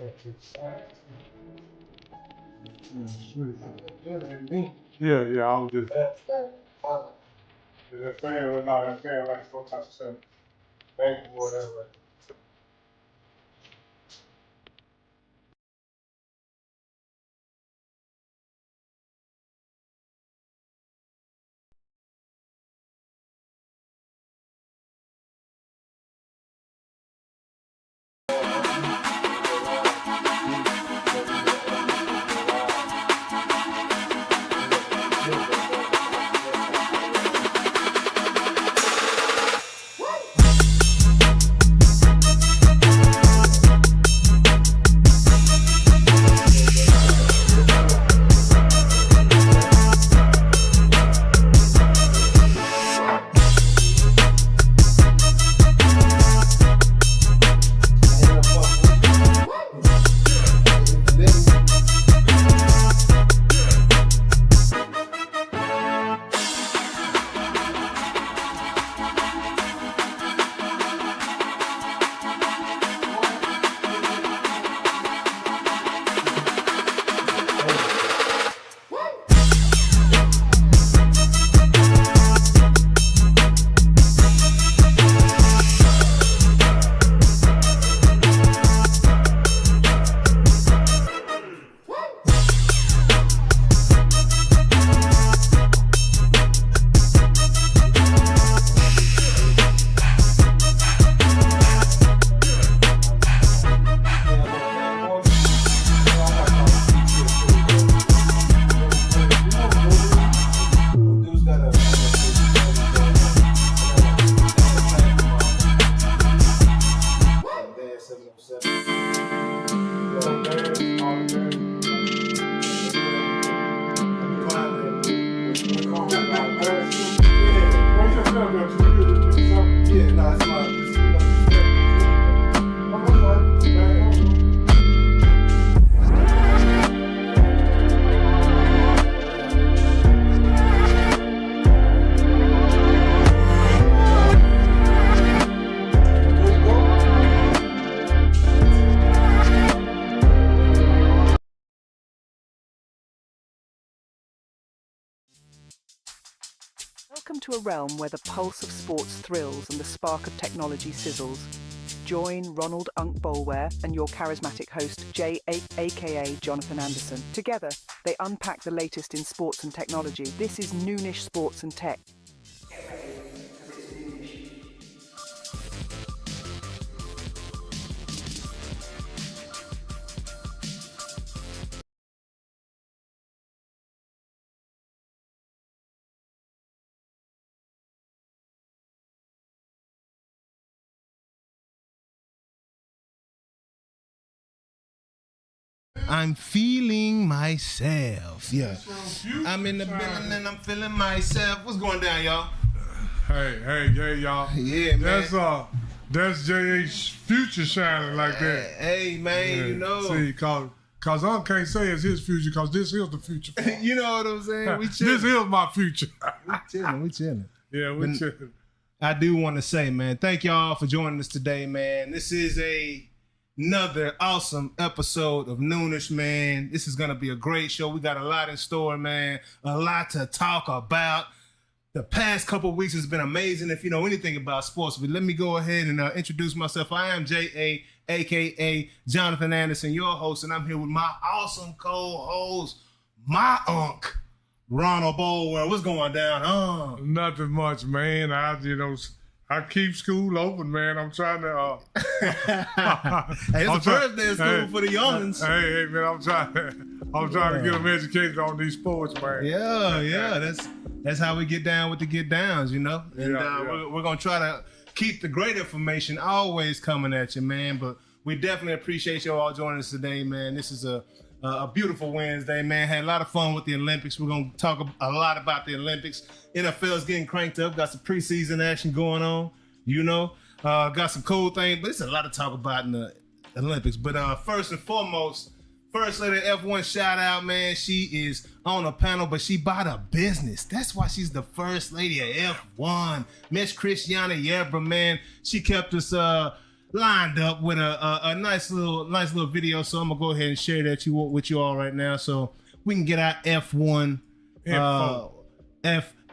Yeah, I was just saying, well, no, I'm saying like some type of stuff. Thank you, whatever. Welcome to a realm where the pulse of sports thrills and the spark of technology sizzles. Join Ronald Boleware and your charismatic host, Jay, aka Jonathan Anderson. Together, they unpack the latest in sports and technology. This is Noonish Sports and Tech. I'm feeling myself. Yeah. I'm in the building and I'm feeling myself. What's going down, y'all? Hey, y'all. Yeah, man. That's J.H. future shining like that. Hey, man, yeah. You know. See, cause I can't say it's his future, cause this is the future. You know what I'm saying? We chilling. This is my future. We chilling. Yeah, we chilling. I do want to say, man, thank y'all for joining us today, man. This is another awesome episode of Noonish, man. This is going to be a great show. We got a lot in store, man. A lot to talk about. The past couple of weeks has been amazing if you know anything about sports. But let me go ahead and introduce myself. I am J.A., a.k.a. Jonathan Anderson, your host, and I'm here with my awesome co-host, my unk, Ronald Boleware. What's going down? Nothing much, man. I keep school open, man. I'm trying to. Hey, it's the first day of school for the youngins. Hey, man, I'm trying to get them educated on these sports, man. Yeah. That's how we get down with the get downs, you know. And we're gonna try to keep the great information always coming at you, man. But we definitely appreciate you all joining us today, man. This is a beautiful Wednesday, man. Had a lot of fun with the Olympics. We're going to talk a lot about the Olympics. NFL's getting cranked up. Got some preseason action going on, you know. Got some cool things, but it's a lot to talk about in the Olympics. But first and foremost, First Lady F1 shout out, man. She is on a panel, but she bought a business. That's why she's the First Lady of F1. Miss Christiana Yebra, man. She kept us lined up with a nice little video. So I'm gonna go ahead and share that with you all right now, so we can get our F1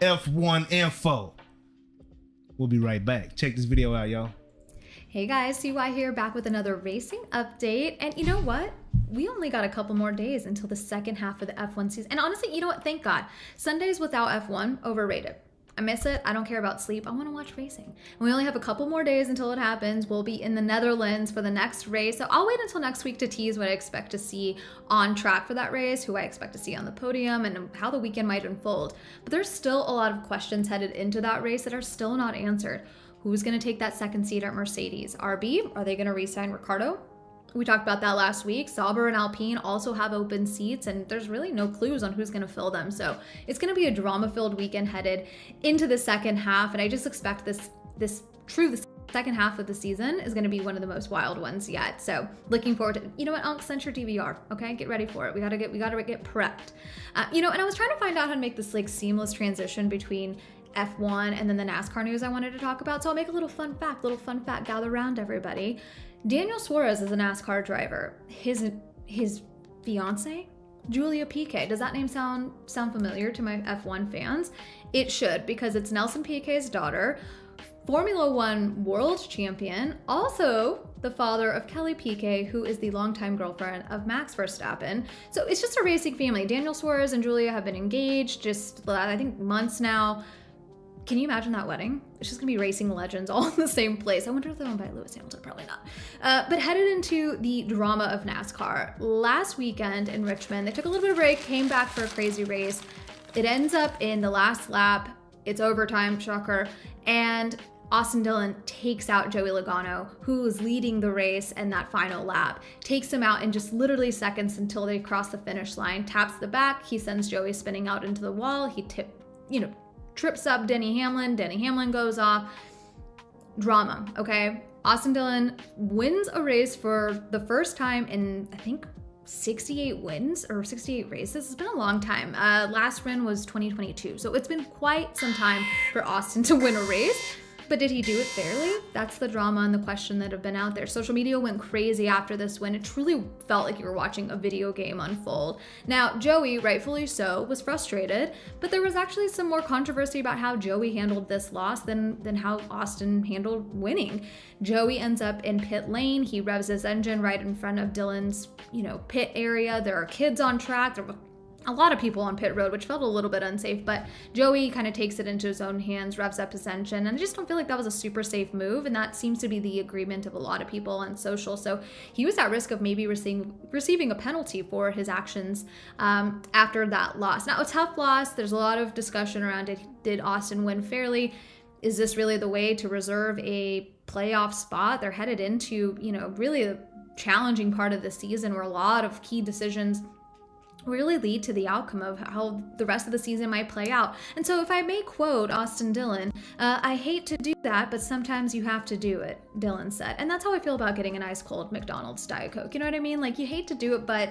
F1 info. We'll be right back. Check this video out, y'all. Hey guys, CY here, back with another racing update. And you know what? We only got a couple more days until the second half of the F1 season. And honestly, you know what? Thank God. Sundays without F1, overrated. I miss it. I don't care about sleep. I want to watch racing. And we only have a couple more days until it happens. We'll be in the Netherlands for the next race. So I'll wait until next week to tease what I expect to see on track for that race, who I expect to see on the podium, and how the weekend might unfold. But there's still a lot of questions headed into that race that are still not answered. Who's going to take that second seat at Mercedes? RB, are they going to re-sign Ricciardo? We talked about that last week. Sauber and Alpine also have open seats, and there's really no clues on who's going to fill them. So it's going to be a drama-filled weekend headed into the second half, and I just expect the second half of the season is going to be one of the most wild ones yet. So looking forward to, you know what, Unc, send your DVR, okay? Get ready for it. We gotta get prepped. And I was trying to find out how to make this like seamless transition between F1 and then the NASCAR news I wanted to talk about. So I'll make a little fun fact, gather around everybody. Daniel Suarez is a NASCAR driver. His fiance, Julia Piquet. Does that name sound familiar to my F1 fans? It should, because it's Nelson Piquet's daughter, Formula One world champion, also the father of Kelly Piquet, who is the longtime girlfriend of Max Verstappen. So it's just a racing family. Daniel Suarez and Julia have been engaged just, I think, months now. Can you imagine that wedding? It's just gonna be racing legends all in the same place. I wonder if they'll invite Lewis Hamilton, probably not. But headed into the drama of NASCAR. Last weekend in Richmond, they took a little bit of a break, came back for a crazy race. It ends up in the last lap. It's overtime, shocker. And Austin Dillon takes out Joey Logano, who was leading the race in that final lap. Takes him out in just literally seconds until they cross the finish line. Taps the back. He sends Joey spinning out into the wall. He trips up Denny Hamlin. Denny Hamlin goes off. Drama, okay? Austin Dillon wins a race for the first time in, I think, 68 wins or 68 races. It's been a long time. Last win was 2022. So it's been quite some time for Austin to win a race. But did he do it fairly? That's the drama and the question that have been out there. Social media went crazy after this win. It truly felt like you were watching a video game unfold. Now, Joey, rightfully so, was frustrated, but there was actually some more controversy about how Joey handled this loss than how Austin handled winning. Joey ends up in pit lane. He revs his engine right in front of Dillon's, pit area. There are kids on track. There were a lot of people on pit road, which felt a little bit unsafe, but Joey kind of takes it into his own hands, revs up his engine, and I just don't feel like that was a super safe move, and that seems to be the agreement of a lot of people on social. So he was at risk of maybe receiving a penalty for his actions after that loss. Now, a tough loss. There's a lot of discussion around it. Did Austin win fairly? Is this really the way to reserve a playoff spot? They're headed into, really a challenging part of the season where a lot of key decisions really lead to the outcome of how the rest of the season might play out. And so if I may quote Austin Dillon, I hate to do that, but sometimes you have to do it, Dillon said. And that's how I feel about getting an ice cold McDonald's Diet Coke. You know what I mean? Like, you hate to do it, but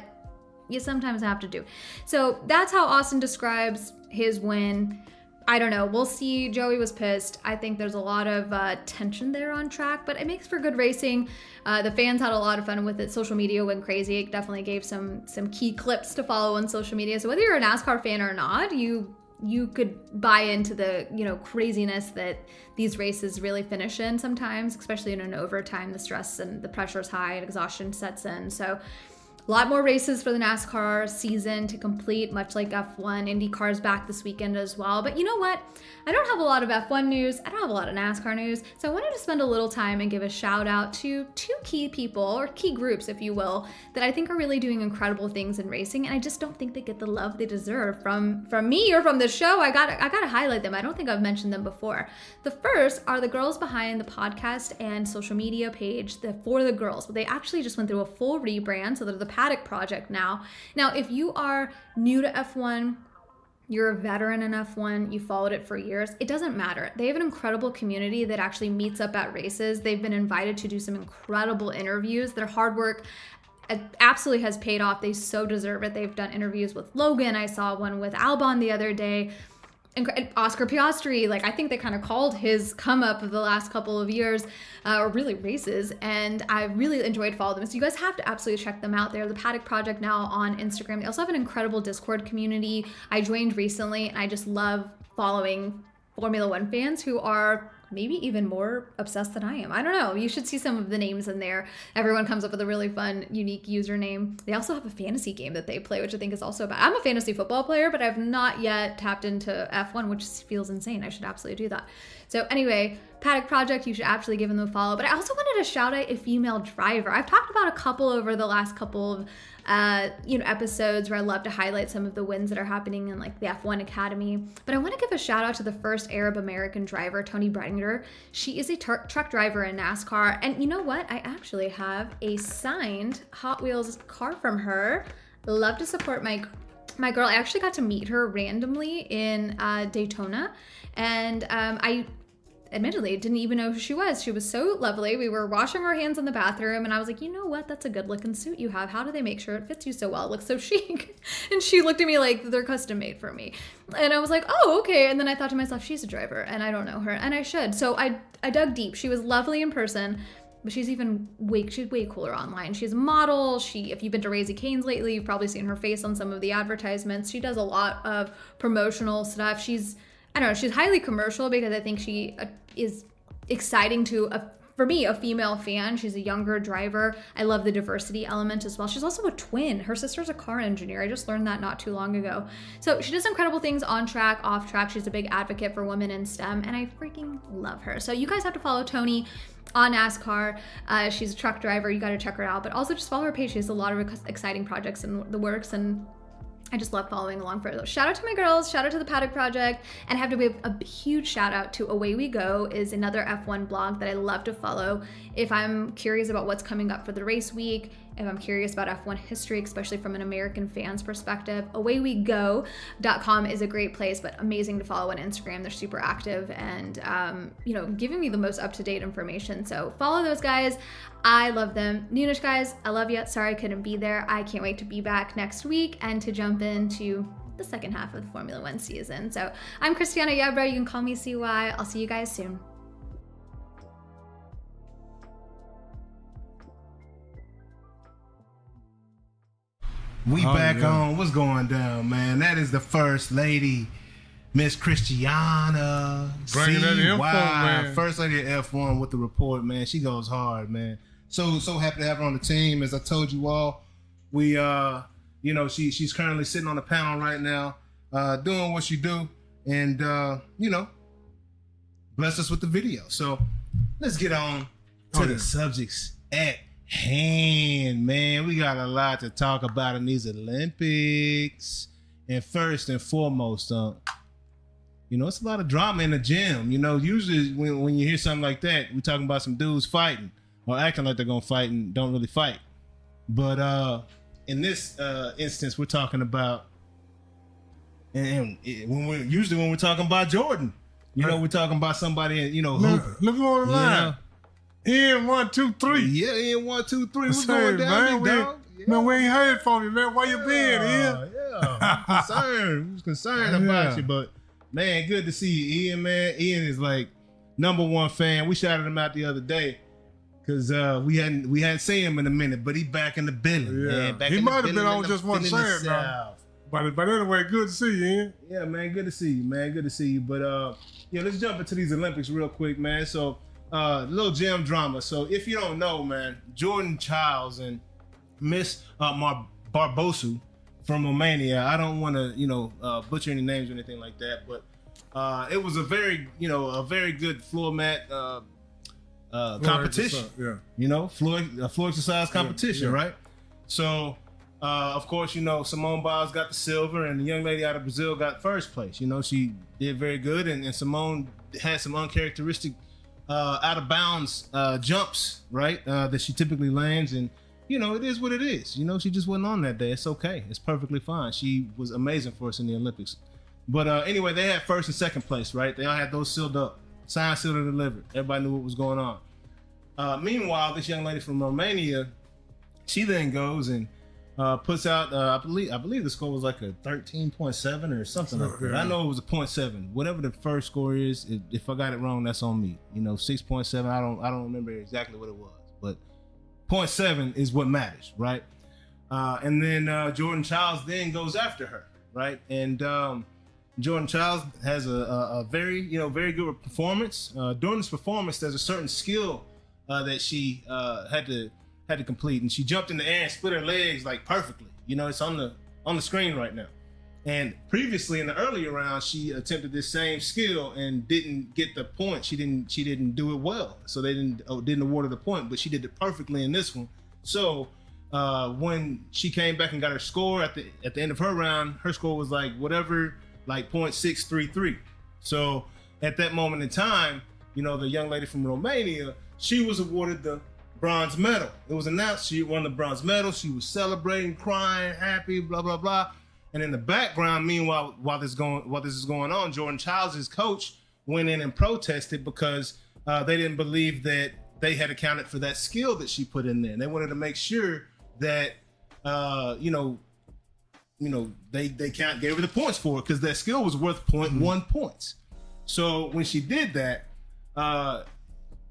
you sometimes have to do. So that's how Austin describes his win. I don't know. We'll see. Joey was pissed. I think there's a lot of tension there on track, but it makes for good racing. The fans had a lot of fun with it. Social media went crazy. It definitely gave some key clips to follow on social media. So whether you're a NASCAR fan or not, you could buy into the craziness that these races really finish in sometimes, especially in an overtime. The stress and the pressure is high and exhaustion sets in. So a lot more races for the NASCAR season to complete, much like F1. IndyCar's back this weekend as well. But you know what? I don't have a lot of F1 news. I don't have a lot of NASCAR news. So I wanted to spend a little time and give a shout out to two key people, or key groups, if you will, that I think are really doing incredible things in racing. And I just don't think they get the love they deserve from me or from the show. I gotta highlight them. I don't think I've mentioned them before. The first are the girls behind the podcast and social media page, the For the Girls. But they actually just went through a full rebrand, so they're the Paddock Project now. Now, if you are new to F1, you're a veteran in F1, you followed it for years, it doesn't matter. They have an incredible community that actually meets up at races. They've been invited to do some incredible interviews. Their hard work absolutely has paid off. They so deserve it. They've done interviews with Logan. I saw one with Albon the other day. Oscar Piastri, like I think they kind of called his come up of the last couple of years, or really races, and I really enjoyed following them. So you guys have to absolutely check them out. They're the Paddock Project now on Instagram. They also have an incredible Discord community. I joined recently, and I just love following Formula One fans who are maybe even more obsessed than I am. I don't know. You should see some of the names in there. Everyone comes up with a really fun, unique username. They also have a fantasy game that they play, which I think is also bad. I'm a fantasy football player, but I've not yet tapped into F1, which feels insane. I should absolutely do that. So anyway, Paddock Project, you should absolutely give them a follow. But I also wanted to shout out a female driver. I've talked about a couple over the last couple of episodes where I love to highlight some of the wins that are happening in like the F1 Academy. But I want to give a shout out to the first Arab American driver, Toni Bredinger. She is a truck driver in NASCAR. And you know what? I actually have a signed Hot Wheels car from her. Love to support my girl. I actually got to meet her randomly in Daytona. And I admittedly didn't even know who she was. She was so lovely. We were washing our hands in the bathroom and I was like, you know what? That's a good looking suit you have. How do they make sure it fits you so well? It looks so chic. And she looked at me like they're custom made for me. And I was like, oh, okay. And then I thought to myself, she's a driver and I don't know her and I should. So I dug deep. She was lovely in person, but she's way cooler online. She's a model. If you've been to Raising Cane's lately, you've probably seen her face on some of the advertisements. She does a lot of promotional stuff. She's highly commercial because I think she is exciting to, for me, a female fan. She's a younger driver. I love the diversity element as well. She's also a twin. Her sister's a car engineer. I just learned that not too long ago. So she does incredible things on track, off track. She's a big advocate for women in STEM, and I freaking love her. So you guys have to follow Toni on NASCAR. She's a truck driver. You got to check her out, but also just follow her page. She has a lot of exciting projects in the works, and I just love following along for those. Shout out to my girls, shout out to the Paddock Project, and I have to give a huge shout out to Away We Go is another F1 blog that I love to follow. If I'm curious about what's coming up for the race week, if I'm curious about F1 history, especially from an American fan's perspective, awayWeGo.com is a great place, but amazing to follow on Instagram. They're super active and, giving me the most up-to-date information. So follow those guys. I love them. Noonish guys, I love you. Sorry I couldn't be there. I can't wait to be back next week and to jump into the second half of the Formula One season. So I'm Christiana Yebra. You can call me CY. I'll see you guys soon. We back on. What's going down, man? That is the First Lady, Miss Christiana. Bringing that info, man. First Lady at F1 with the report, man. She goes hard, man. So happy to have her on the team. As I told you all, we, she's currently sitting on the panel right now, doing what she do, and bless us with the video. So let's get on to the subjects at hand, man. We got a lot to talk about in these Olympics. And first and foremost, it's a lot of drama in the gym. Usually when you hear something like that, we're talking about some dudes fighting or acting like they're gonna fight and don't really fight. But in this instance, we're talking about, and when we're talking about Jordan, we're talking about somebody, hooping. Look on the line. In 1, 2, 3. Yeah, in 1, 2, 3. What's going down, big dog? Man, we ain't heard from you, man. Where you been, Ian? Yeah, I'm concerned about you, but man, good to see you, Ian, man. Ian is like #1 fan. We shouted him out the other day because we hadn't seen him in a minute, but he back in the building, man. He might have been on just one side now. But anyway, good to see you, Ian. Yeah, man, good to see you, man. Good to see you. But let's jump into these Olympics real quick, man. So little gym drama. So if you don't know, man, Jordan Childs and Miss Barbosu from Romania. I don't want to, butcher any names or anything like that, but it was a very good floor mat competition. Floor exercise competition, right? So, of course, Simone Biles got the silver, and the young lady out of Brazil got first place. She did very good, and Simone had some uncharacteristic out of bounds jumps, right? That she typically lands, and it is what it is. She just wasn't on that day. It's okay. It's perfectly fine. She was amazing for us in the Olympics. But anyway, they had first and second place, right? They all had those sealed up, signed, sealed, and delivered. Everybody knew what was going on. Meanwhile, this young lady from Romania, she then goes and puts out, I believe the score was like a 13.7 or something like that. I know it was a 0.7. Whatever the first score is, if I got it wrong, that's on me. 6.7. I don't remember exactly what it was, but 0.7 is what matters, right? And then Jordan Childs then goes after her, right? And Jordan Childs has a very good performance. During this performance, there's a certain skill that she had to complete, and she jumped in the air and split her legs like perfectly. It's on the screen right now. And previously in the earlier round, she attempted this same skill and didn't get the point. She didn't do it well, so they didn't award her the point. But she did it perfectly in this one. So when she came back and got her score at the end of her round, her score was like 0.633. So at that moment in time, the young lady from Romania, she was awarded the bronze medal. It was announced she won the bronze medal. She was celebrating, crying, happy, blah blah blah. And in the background, meanwhile, while this is going on, Jordan Childs' coach went in and protested because they didn't believe that they had accounted for that skill that she put in there. And they wanted to make sure that they gave her the points for it because that skill was worth 0.1 points. So when she did that,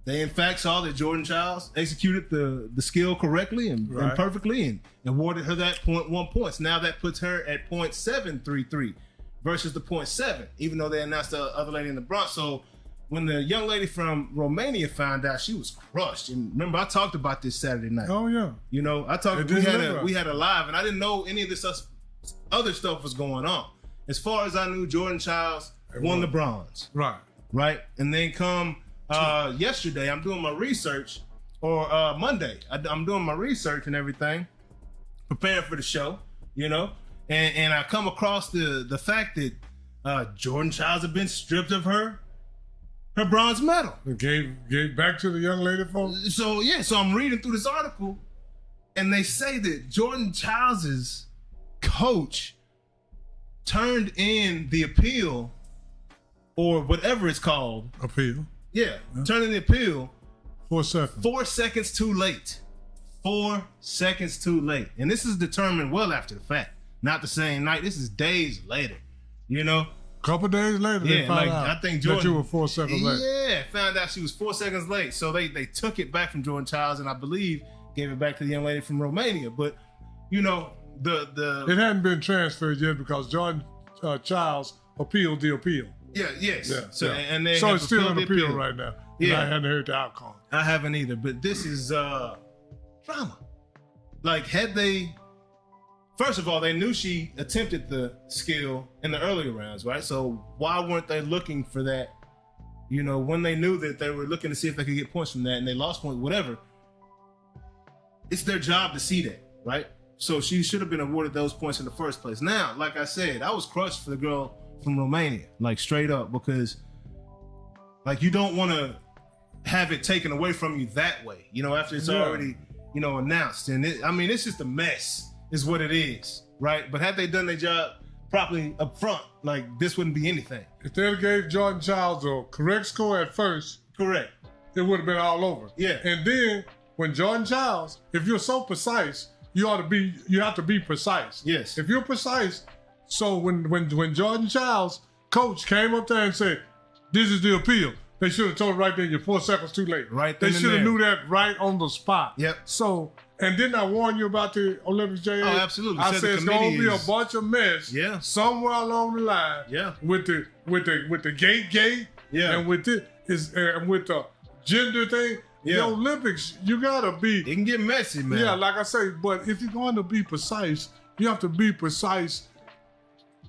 they in fact saw that Jordan Childs executed the skill correctly and perfectly and awarded her that 0.1 points. Now that puts her at 0.733 versus the 0.7, even though they announced the other lady in the bronze. So when the young lady from Romania found out, she was crushed. And remember, I talked about this Saturday night. Oh yeah. I talked. We had a live, and I didn't know any of this other stuff was going on. As far as I knew, Jordan Childs won the bronze. Right. And then come yesterday, I'm doing my research, or Monday, I'm doing my research and everything, preparing for the show, and I come across the fact that Jordan Childs had been stripped of her bronze medal. And gave back to the young lady folks. So I'm reading through this article, and they say that Jordan Childs' coach turned in the appeal, or whatever it's called. Appeal. Yeah, turning the appeal 4 seconds. 4 seconds too late. 4 seconds too late. And this is determined well after the fact. Not the same night. This is days later. Couple days later, they found out I think Jordan, that you were 4 seconds late. Yeah, found out she was 4 seconds late. So they took it back from Jordan Childs, and I believe gave it back to the young lady from Romania. But it hadn't been transferred yet because Jordan Childs appealed the appeal. Yes. Yeah, so yeah. They so it's still an appeal appeal right now. Yeah. I hadn't heard the outcome. I haven't either. But this is drama. Like, first of all, they knew she attempted the skill in the earlier rounds, right? So why weren't they looking for that? When they knew that they were looking to see if they could get points from that, and they lost points, whatever. It's their job to see that, right? So she should have been awarded those points in the first place. Now, like I said, I was crushed for the girl from Romania, like straight up, because like you don't want to have it taken away from you that way, after it's already, announced. And it's just a mess is what it is, right? But had they done their job properly up front, like this wouldn't be anything. If they gave Jordan Childs a correct score at first, correct, it would have been all over. Yeah. And then when Jordan Childs, if you're so precise, you have to be precise. Yes. If you're precise, so when Jordan Childs' coach came up there and said, "This is the appeal," they should have told her right there, "You're 4 seconds too late." Right. They should have knew that right on the spot. Yep. So, and didn't I warn you about the Olympics, J.A.? Oh, absolutely. I said it's gonna be a bunch of mess. Yeah. Somewhere along the line. Yeah. With the gate. Yeah. And with the gender thing. Yeah. The Olympics, you gotta be. It can get messy, man. Yeah, like I say, but if you're going to be precise, you have to be precise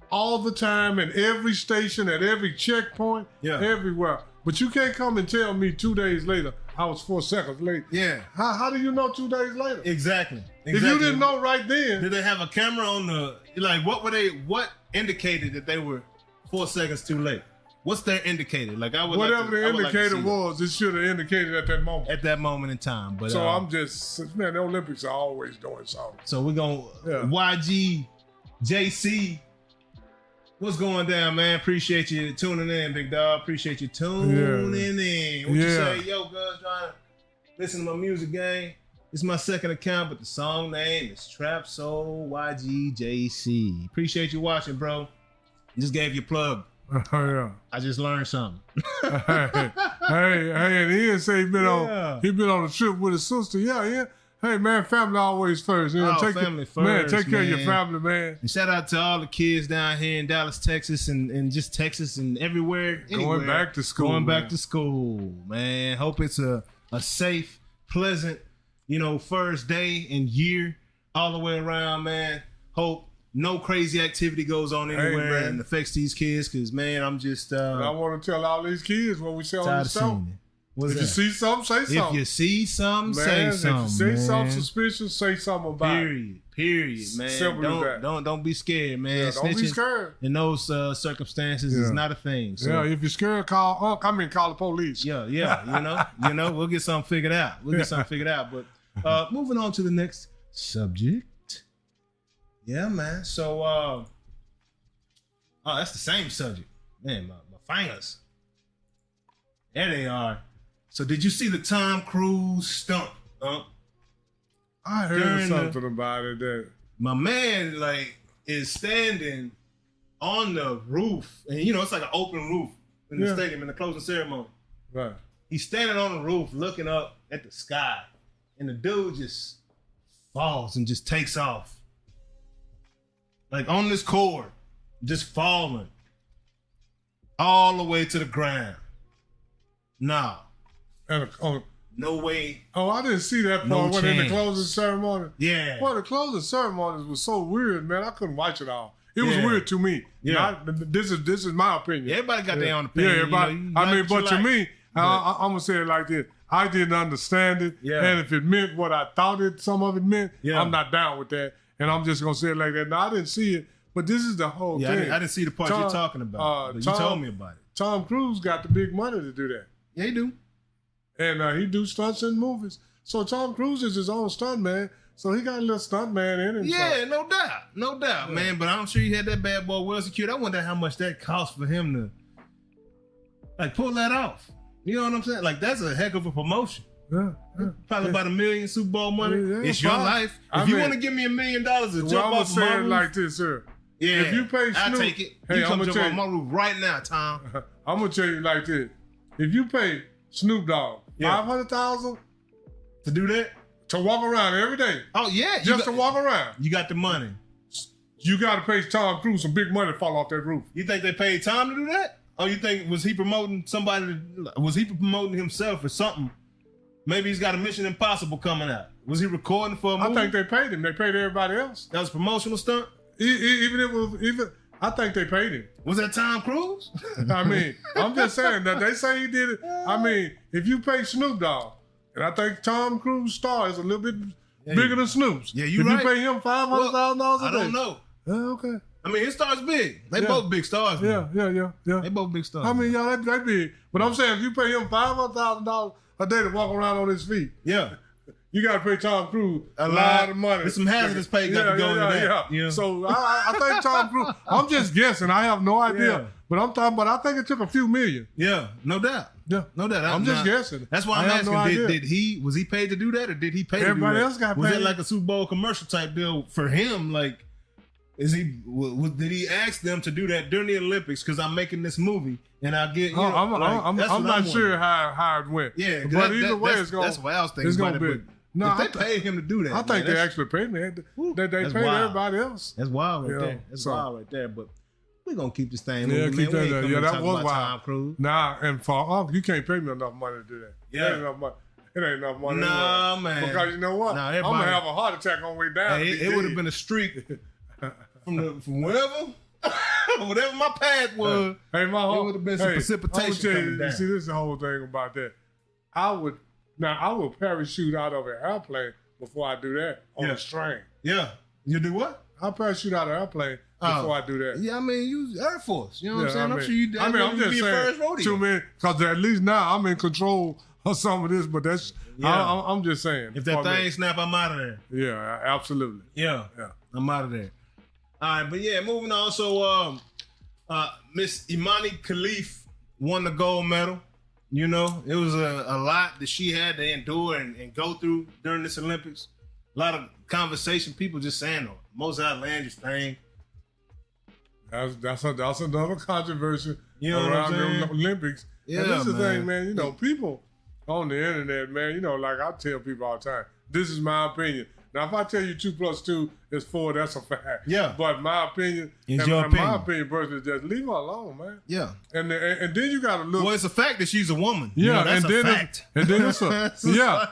all the time, in every station, at every checkpoint, everywhere. But you can't come and tell me 2 days later I was 4 seconds late. Yeah. How do you know 2 days later? Exactly. If you didn't know right then. Did they have a camera on what indicated that they were 4 seconds too late? What's their indicator? Whatever the indicator was, it should have indicated at that moment. At that moment in time. But so the Olympics are always doing something. So we're going YG, JC. What's going down, man? Appreciate you tuning in, big dog. Appreciate you tuning in. What you say? Yo, guys, trying to listen to my music, gang. It's my second account, but the song name is Trap Soul YGJC. Appreciate you watching, bro. Just gave you a plug. Oh, yeah. I just learned something. hey, and Ian say he been on a trip with his sister. Yeah. Hey, man, family always first. You know, family first, man. Take care of your family, man. And shout out to all the kids down here in Dallas, Texas, and just Texas and everywhere. Going back to school. Back to school, man. Hope it's a safe, pleasant, first day and year all the way around, man. Hope no crazy activity goes on anywhere and affects these kids, because, man, I'm just... I want to tell all these kids what we say on the show. If you see something, say something. If you see something, say something. If you see something suspicious, say something about it. Period, man. Simple as that. Don't be scared, man. Yeah, don't be scared. In those circumstances is not a thing. So. Yeah, if you're scared, call the police. Yeah. We'll get something figured out. But moving on to the next subject. Yeah, man. So, that's the same subject. Man, my fingers. There they are. So did you see the Tom Cruise stunt? I heard something about it. That my man is standing on the roof, and it's like an open roof in the stadium in the closing ceremony. Right. He's standing on the roof looking up at the sky, and the dude just falls and just takes off. Like on this cord, just falling all the way to the ground. Nah. No way. Oh, I didn't see that part when in the closing ceremony. Yeah. Well, the closing ceremonies was so weird, man. I couldn't watch it all. It was weird to me. Yeah. This is my opinion. Everybody got their own opinion. Yeah, everybody. But to me, I'm gonna say it like this. I didn't understand it, and if it meant what I thought some of it meant, I'm not down with that. And I'm just gonna say it like that. Now I didn't see it, but this is the whole thing. I didn't see the part you're talking about. But you told me about it. Tom Cruise got the big money to do that. Yeah, he do. And he do stunts in movies. So Tom Cruise is his own stunt man. So he got a little stunt man in him. Yeah, no doubt, man. But I'm sure he had that bad boy well secured. I wonder how much that cost for him to pull that off. You know what I'm saying? That's a heck of a promotion. Yeah. Probably about $1 million Super Bowl money. Yeah, it's your life. If you want to give me $1 million to jump off my roof, like this, sir. Yeah, if you pay Snoop, I'll take it. Hey, you come jump off my roof right now, Tom. I'm gonna tell you like this: if you pay Snoop Dogg $500,000 to do that, to walk around every day. Oh yeah, just to walk around. You got the money. You got to pay Tom Cruise some big money to fall off that roof. You think they paid Tom to do that? Or you think was he promoting somebody? Was he promoting himself or something? Maybe he's got a Mission Impossible coming out. Was he recording for a movie? I think they paid him. They paid everybody else. That was a promotional stunt. I think they paid him. Was that Tom Cruise? I mean, I'm just saying that they say he did it. I mean, if you pay Snoop Dogg, and I think Tom Cruise star is a little bit bigger than Snoop's. Yeah, if you right. you pay him $500,000 a day. I don't know. Okay. I mean, his star's big. They both big stars. Man. Yeah. They both big stars. I mean, y'all, they big. But I'm saying if you pay him $500,000 a day to walk around on his feet. Yeah. You got to pay Tom Cruise a lot of money. There's some hazardous pay got to go into that. Yeah. So I think Tom Cruise, I'm just guessing. I have no idea. Yeah. But I think it took a few million. Yeah, no doubt. Yeah. No doubt. I'm just guessing. That's why I'm asking, was he paid to do that or did he pay to do that? Everybody else got paid. Was it like a Super Bowl commercial type deal for him? Like, did he ask them to do that during the Olympics? Because I'm making this movie and I get, I'm not sure how it went. Yeah. But either way, it's going to be. That's what I was thinking about it. No, if they paid him to do that. I think they actually paid me. They paid everybody else. That's wild right there. That's wild right there. But we're going to keep this thing moving. Yeah, that was wild. Nah, and you can't pay me enough money to do that. Yeah. It ain't enough money. It ain't enough money. Nah, man. Because you know what? I'm going to have a heart attack on the way down. Hey, it would have been a streak from wherever. Whatever my path was. Hey, it would have been some precipitation coming down. You see, this is the whole thing about that. I would parachute out of an airplane before I do that on a string. Yeah. You do what? I'll parachute out of an airplane before I do that. Yeah, I mean, you Air Force. You know what I'm saying? I'm sure you. I'm just saying. Too many, because at least now I'm in control of some of this. But that's. Yeah. I'm just saying. If that thing snap, I'm out of there. Yeah, absolutely. Yeah. I'm out of there. All right, but yeah, moving on. So, Miss Imani Khalif won the gold medal You know, it was a lot that she had to endure and go through during this Olympics. A lot of conversation, people just saying the most outlandish thing. That's another controversy around the Olympics. Yeah, and this is the man. thing, man. You know, people on the internet, man. You know, like I tell people all the time, this is my opinion. Now, if I tell you 2 + 2 is 4, that's a fact. Yeah. But my opinion, my opinion personally, just leave her alone, man. Yeah. And then you got to look. Well, it's a fact that she's a woman. Yeah, that's and a then fact. And then it's a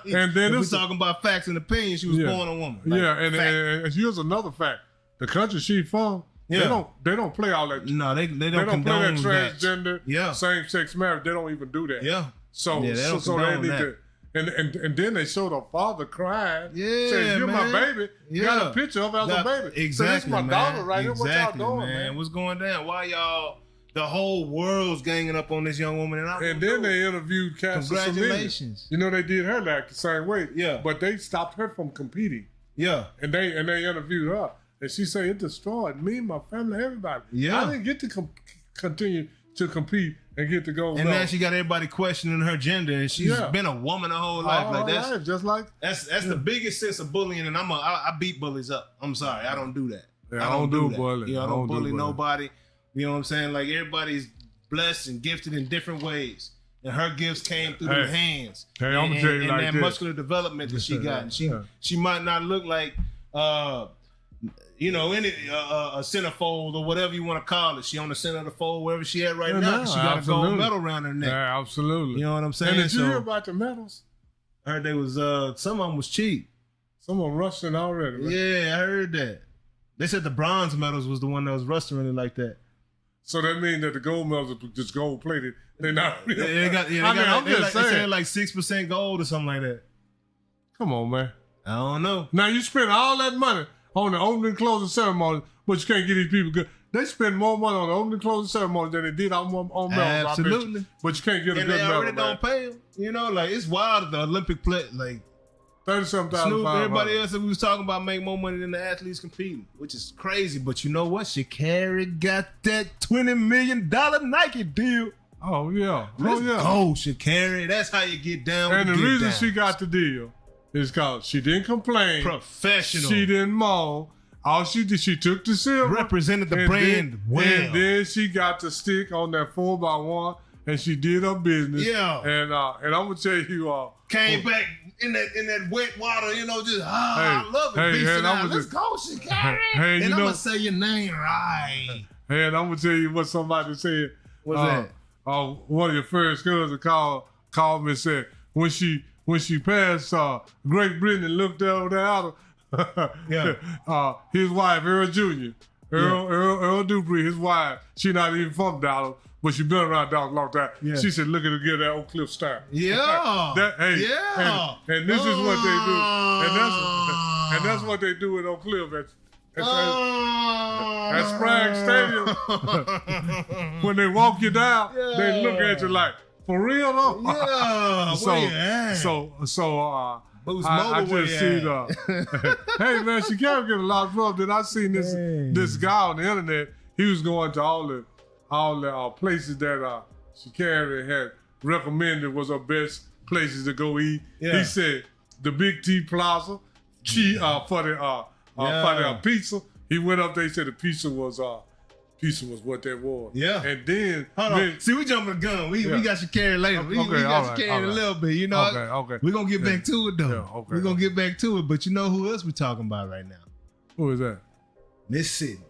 and then if it's we're talking about facts and opinions. She was born a woman. Like, and here's another fact: the country she from, they don't play all that. No, they don't play that condone transgender, same-sex marriage. They don't even do that. Yeah. So they need to. And then they showed her father crying. Yeah, saying, "You're my baby." You got a picture of her as a baby. Exactly, so this is my daughter right here. Exactly, what y'all doing, man? What's going down? Why y'all? The whole world's ganging up on this young woman, and then they interviewed Cassidy. Congratulations. You know they did her like the same way. Yeah, but they stopped her from competing. Yeah, and they interviewed her, and she said it destroyed me, my family, everybody. Yeah, I didn't get to continue to compete and get to go. And now she got everybody questioning her gender, and she's been a woman her whole life. Like that's the biggest sense of bullying. And I beat bullies up. I'm sorry, I don't do that. Yeah, I don't do bullying. Yeah, I don't bully nobody. You know what I'm saying? Like everybody's blessed and gifted in different ways, and her gifts came through her hands. Hey, I'm gonna tell you like that this. muscular development that she got. And she might not look like any a centerfold or whatever you want to call it. She on the center of the fold wherever she at right now. She got a gold medal around her neck. Yeah, absolutely. You know what I'm saying? And did you hear about the medals? I heard they was some of them was cheap. Some of them rusting already. Right? Yeah, I heard that. They said the bronze medals was the one that was rusting like that. So that means that the gold medals are just gold plated. They're not. They said like 6% gold or something like that. Come on, man. I don't know. Now you spend all that money on the opening and closing ceremony, but you can't get these people good. They spend more money on the opening and closing ceremony than they did on medals. Absolutely. But you can't get a good medal. And they already don't pay them. You know, like it's wild that the Olympic play, like 30-something. Everybody else that we was talking about make more money than the athletes competing, which is crazy. But you know what? Sha'Carri got that $20 million Nike deal. Oh yeah. Let's go, Sha'Carri. That's how you get down. And the reason she got the deal is because she didn't complain. Professional. She didn't moan. All she did, she took the silver. Represented the brand well. And then she got the stick on that 4x1 and she did her business. Yeah. And I'm gonna tell you came back in that wet water, I love it. Let's go, Sha'Carri. And I'm gonna say your name right. Hey, and I'm gonna tell you what somebody said. What's that? One of your first cousins called me and said when she passed Great Britain and looked over there at her, his wife, Earl Jr., Earl Dupree, his wife, she not even from Dallas, but she been around Dallas a long time. Yeah. She said, look at her get that Oak Cliff style. Yeah. And this is what they do. And that's what they do at Oak Cliff at Spragg Stadium. When they walk you down, they look at you like, for real though? Yeah. I just see hey man, Sha'Carri get a lot of love. Then I seen this guy on the internet. He was going to all the places that Sha'Carri had recommended was her best places to go eat. Yeah. He said the Big T Plaza for the pizza. He went up there. He said the pizza was what that was. Yeah. And then hold on. See, we jumping the gun. We got Sha'Carri later. We got Sha'Carri in a little bit. You know. Okay. We're gonna get back to it though. Yeah, okay. We're gonna get back to it. But you know who else we talking about right now? Who is that? Miss Sydney.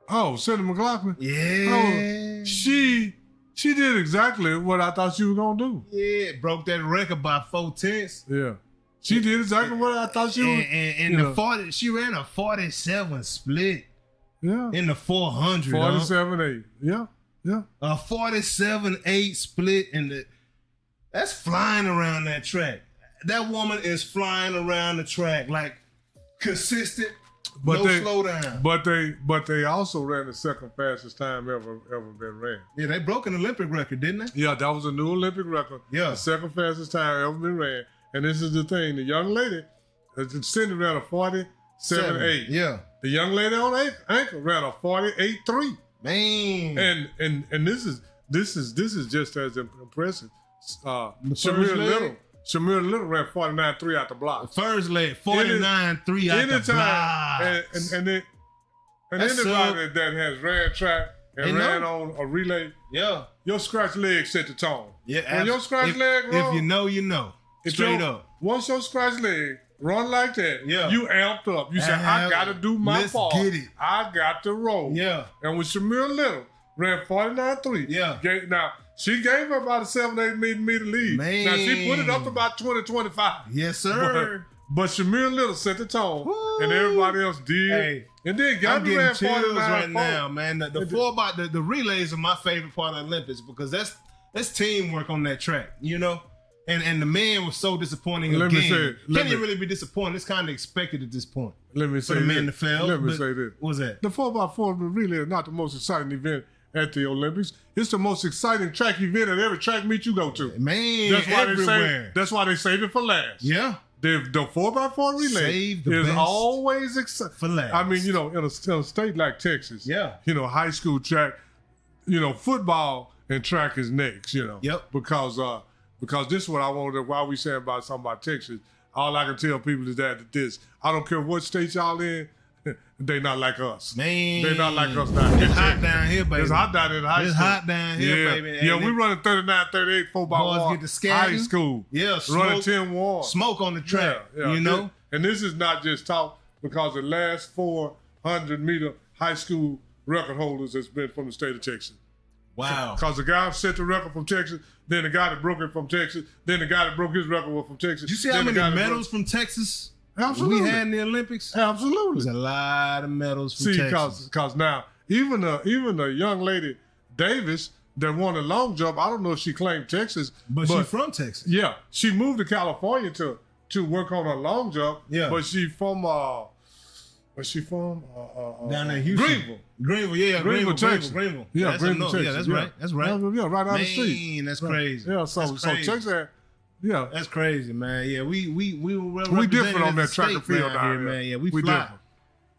Oh, Sydney McLaughlin? Yeah. Oh, she did exactly what I thought she was gonna do. Yeah, broke that record by 4/10. Yeah. She did exactly what I thought she was. And she ran a 47 split. Yeah. In the 400. 47-8. Yeah. A 47-8 split that's flying around that track. That woman is flying around the track like consistent, no slowdown. But they also ran the second fastest time ever been ran. Yeah, they broke an Olympic record, didn't they? Yeah, that was a new Olympic record. Yeah. The second fastest time ever been ran. And this is the thing, the young lady, Cindy ran a 47-8. Yeah. The young lady on ankle ran a 48-3. Man. And this is just as impressive Shamir Little ran 49.3 out the block. First leg, 49.3 out the block. And anybody that has ran track and ran on a relay, your scratch leg set the tone. Yeah, when your scratch leg run, if you know, you know. Straight up. Once your scratch leg run like that, you amped up. You say, I got to do my part. Let's get it. I got to roll. Yeah. And when Shamir Little ran 49.3, now, she gave her about a 7-8 meter lead. Man. Now, she put it up to about 20-25. Yes, sir. But Shamir Little set the tone, and everybody else did. Hey, and then I'm getting getting chills right 49.4. now, man. The relays are my favorite part of the Olympics because that's teamwork on that track, you know? And the man was so disappointing again. Can't even really be disappointed. It's kind of expected at this point. Let me say for the man this. to fail. Let me say this. What's that? The 4x4 relay is not the most exciting event at the Olympics. It's the most exciting track event at every track meet you go to. Man, That's why they save it for last. Yeah. The 4x4 relay is always exciting. For last. I mean, in a state like Texas, high school track, football and track is next, Yep. Because this is what I wanted, while we saying about something about Texas, all I can tell people is that I don't care what state y'all in, they not like us. Man. They not like us down here. It's hot down here, baby. It's hot down in high school. It's hot down here, baby. Yeah, we running 39, 38, 4x1. Boys get to scatting. High school. Yeah, running 10-1. Smoke on the track, you know? And this is not just talk, because the last 400-meter high school record holders has been from the state of Texas. Wow. Because the guy set the record from Texas, then the guy that broke it from Texas, then the guy that broke his record was from Texas. Did you see how many medals from Texas we had in the Olympics? Absolutely. There's a lot of medals from Texas. Because now, even a young lady, Davis, that won a long jump, I don't know if she claimed Texas. But she's from Texas. Yeah. She moved to California to work on her long jump. Yeah. But she from... Where's she from? Down there in Houston. Greenville, Texas. Greenville. Yeah, Greenville, Texas. Yeah, that's right. That's right. Yeah, right down the street. That's crazy. Yeah, so Texas, that's crazy, man. Yeah, we different on that track and field down here, man. Yeah, we fly. Different.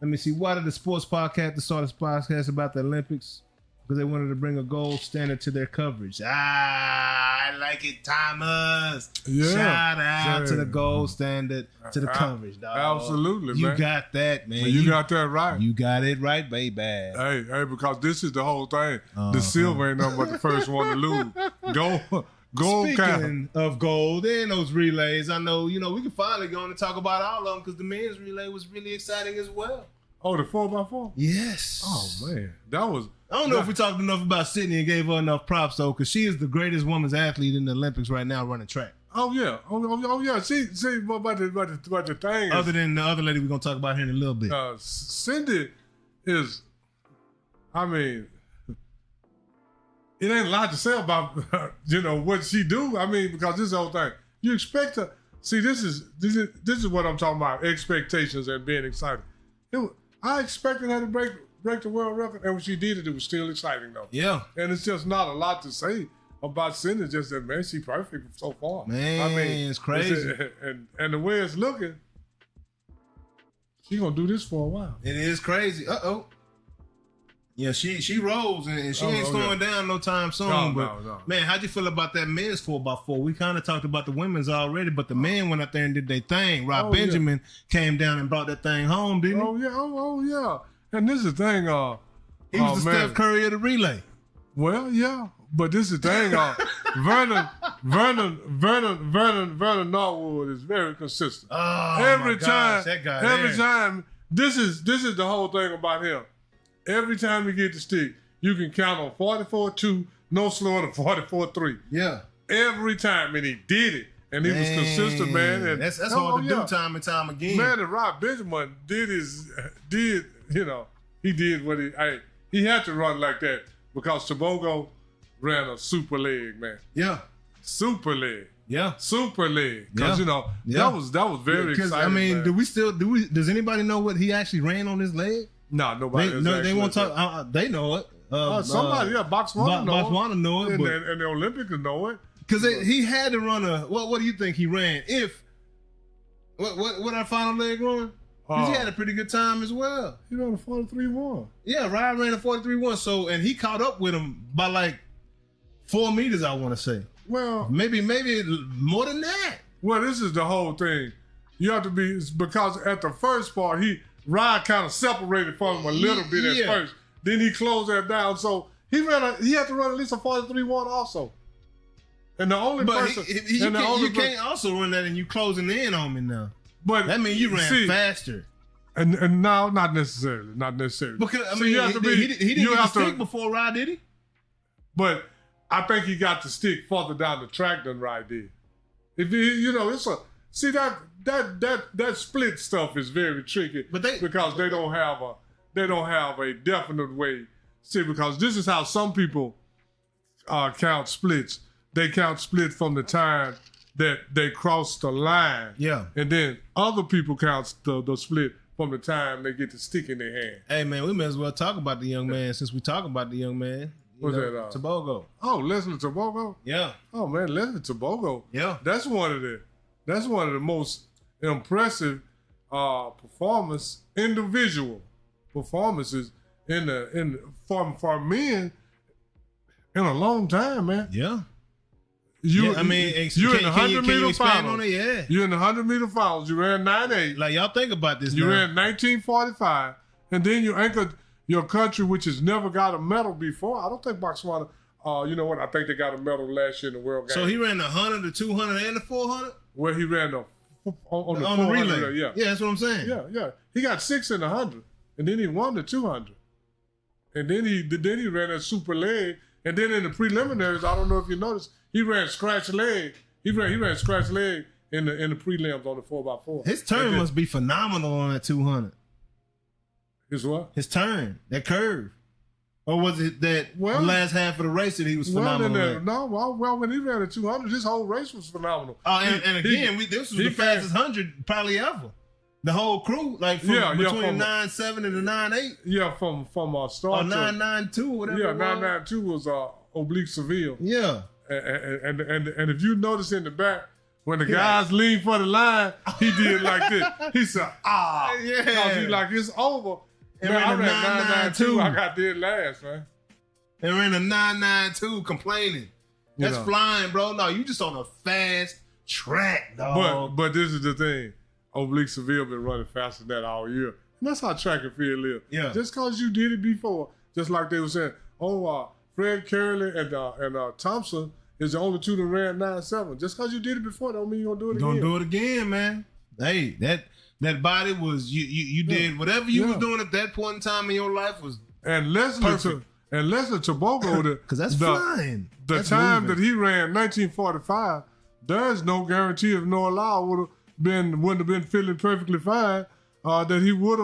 Let me see. Why did the sports podcast start this podcast about the Olympics? Because they wanted to bring a gold standard to their coverage. I like it, Thomas. Yeah. Shout out to the gold standard to the coverage, dog. Absolutely, man. You got that, man. You got that right. You got it right, baby. Hey, because this is the whole thing. The silver ain't nothing but the first one to lose. Gold. Speaking of gold and those relays, I know, we can finally go on and talk about all of them because the men's relay was really exciting as well. Oh, the 4x4? Yes. Oh, man. That was... I don't know if we talked enough about Sydney and gave her enough props, though, because she is the greatest women's athlete in the Olympics right now running track. Oh, yeah. Oh yeah. See, about the thing other than the other lady we're going to talk about here in a little bit. Cindy is... I mean... It ain't a lot to say about, what she do. I mean, because this is the whole thing. You expect her... See, this is what I'm talking about, expectations and being excited. I expected her to break the world record, and when she did it was still exciting, though. Yeah. And it's just not a lot to say about Cindy, just that, man, she's perfect so far. Man, I mean, it's crazy. And the way it's looking, she's going to do this for a while. It is crazy. Uh-oh. Yeah, she rolls, and she ain't slowing down no time soon. No. Man, how'd you feel about that men's 4x4? We kind of talked about the women's already, but the men went out there and did their thing. Rob Benjamin came down and brought that thing home, didn't he? Oh, yeah. And this is the thing. He was the Steph Curry of the relay. Well, yeah. But this is the thing. Vernon Norwood is very consistent. Oh, every my time, gosh, that guy every time. This is the whole thing about him. Every time you get the stick, you can count on 44-2, no slower than 44-3. Yeah. Every time, and he did it. And he was consistent, man. And that's hard to do time and time again. Man, and Rob Benjamin he did what he had to run like that because Tobago ran a super leg, man. Yeah. Super leg. Yeah. Super leg. Because, that was very exciting. I mean, man. Does anybody know what he actually ran on his leg? No, nobody. They won't talk. They know it. Somebody, Botswana know it. And the Olympics know it. Because he had to run what do you think he ran? What our final leg run? Because he had a pretty good time as well. He ran a 43-1. Yeah, Ryan ran a 43-1. So, and he caught up with him by like 4 meters, I want to say. Well, maybe more than that. Well, this is the whole thing. You have to be, because at the first part, Ryan kind of separated from him a little bit at first. Then he closed that down. So he had to run at least a 43-1 also. And the only person... You can't also run that and you closing in on me now. But that means you ran faster. And no, not necessarily. Not necessarily. Because, I mean, he didn't get the stick before Ryan, did he? But I think he got the stick farther down the track than Ryan did. If it's a... See, that split stuff is very tricky, because they don't have a definite way. See, because this is how some people count splits. They count split from the time that they cross the line. Yeah. And then other people count the split from the time they get the stick in their hand. Hey man, we may as well talk about the young man since we talk about the young man. What's that? Tobogo. Oh, Leslie Tobogo? Yeah. Oh man, Leslie Tobogo. Yeah. That's one of the most impressive individual performances for men in a long time, man. Yeah. You're in the 100-meter finals. Yeah. You're in the 100-meter finals. You ran 9.8. Like, y'all think about this. You ran 19:45, and then you anchored your country, which has never got a medal before. I don't think Botswana. You know what? I think they got a medal last year in the World Games. So he ran the 100, the 200, and the 400. Well, he ran on the 400 relay. Yeah, that's what I'm saying. Yeah. He got 6 in the 100, and then he won the 200, and then he ran a super leg, and then in the preliminaries, I don't know if you noticed, he ran scratch leg. He ran scratch leg in the prelims on the 4x4. His turn must be phenomenal on that 200. His what? His turn, that curve. Or was it that the last half of the race that he was phenomenal? Well, when he ran the 200, his whole race was phenomenal. And again, this was the fastest 100 probably ever. The whole crew, like between 9.7 and the 9.8. Yeah, from start. Or 9.92, whatever. Yeah, 9.92 was oblique Seville. Yeah. And if you notice in the back, when the guys lean for the line, he did like this. He said, yeah. Because he like, it's over. And man, I ran 9.92. I got dead last, man. And ran a 9.92 complaining. That's flying, bro. No, you just on a fast track, dog. But this is the thing. Oblique Seville been running faster than that all year. And that's how track and field is. Yeah. Just because you did it before, just like they were saying, Fred Curley and Thompson is the only two that ran 9.7. Just because you did it before don't mean you're going to do it again. Don't do it again, man. Hey, that body was, you did whatever you was doing at that point in time in your life was perfect. And Leslie Tobogo, because that's flying. The time that he ran 1945, there's no guarantee if Noah Lau wouldn't have been feeling perfectly fine, that he would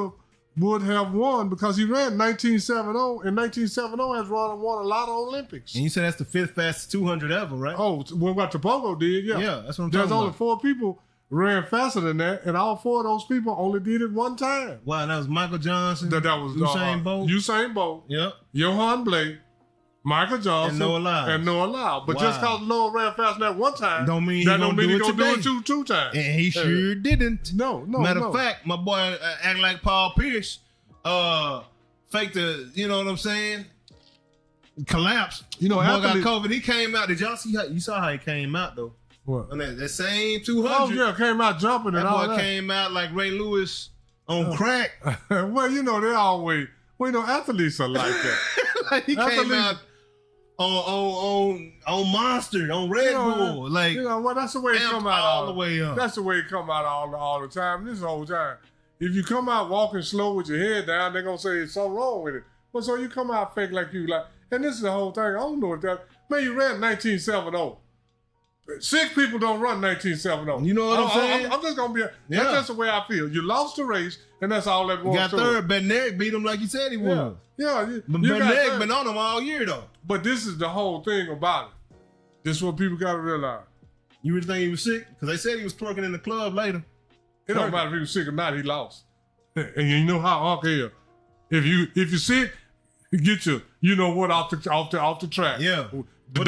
have won, because he ran 1970, and 1970 has won a lot of Olympics. And you said that's the 5th fastest 200 ever, right? Oh, well, what Tobogo did, yeah. Yeah, that's what I'm talking about. There's only 4 people ran faster than that, and all 4 of those people only did it one time. Wow, that was Michael Johnson. That was Usain Bolt. Usain Bolt. Yep. Johan Blake, Michael Johnson, and Noah Lyles. But just because Noah ran faster than that one time, don't mean he's going to do it two times. And he sure didn't. No. Matter of fact, my boy act like Paul Pierce, faked the, you know what I'm saying? Collapsed. You know, boy got COVID. He came out. Did y'all see you saw how he came out though? What? On that same 200. Oh yeah, came out jumping and all that. That boy came out like Ray Lewis on crack. Well, you know, they always, athletes are like that. Like he came out on Monster, on Red Bull. Like, that's the way it come out all the way up. That's the way it come out all the time. This whole time. If you come out walking slow with your head down, they're gonna say there's something wrong with it. But so you come out fake like you like, and this is the whole thing. I don't know if that, man, you ran 1970. 6 people don't run 1970. You know what I'm saying? I'm just gonna be. That's just the way I feel. You lost the race, and that's all that was. Got third. Bednarik beat him like you said he would. Yeah. But Bednarik been on him all year though. But this is the whole thing about it. This is what people gotta realize. You really think he was sick? Because they said he was twerking in the club later. It don't matter if he was sick or not. He lost. And you know how Uncle is. If you're sick, get you know what off the track. Yeah. But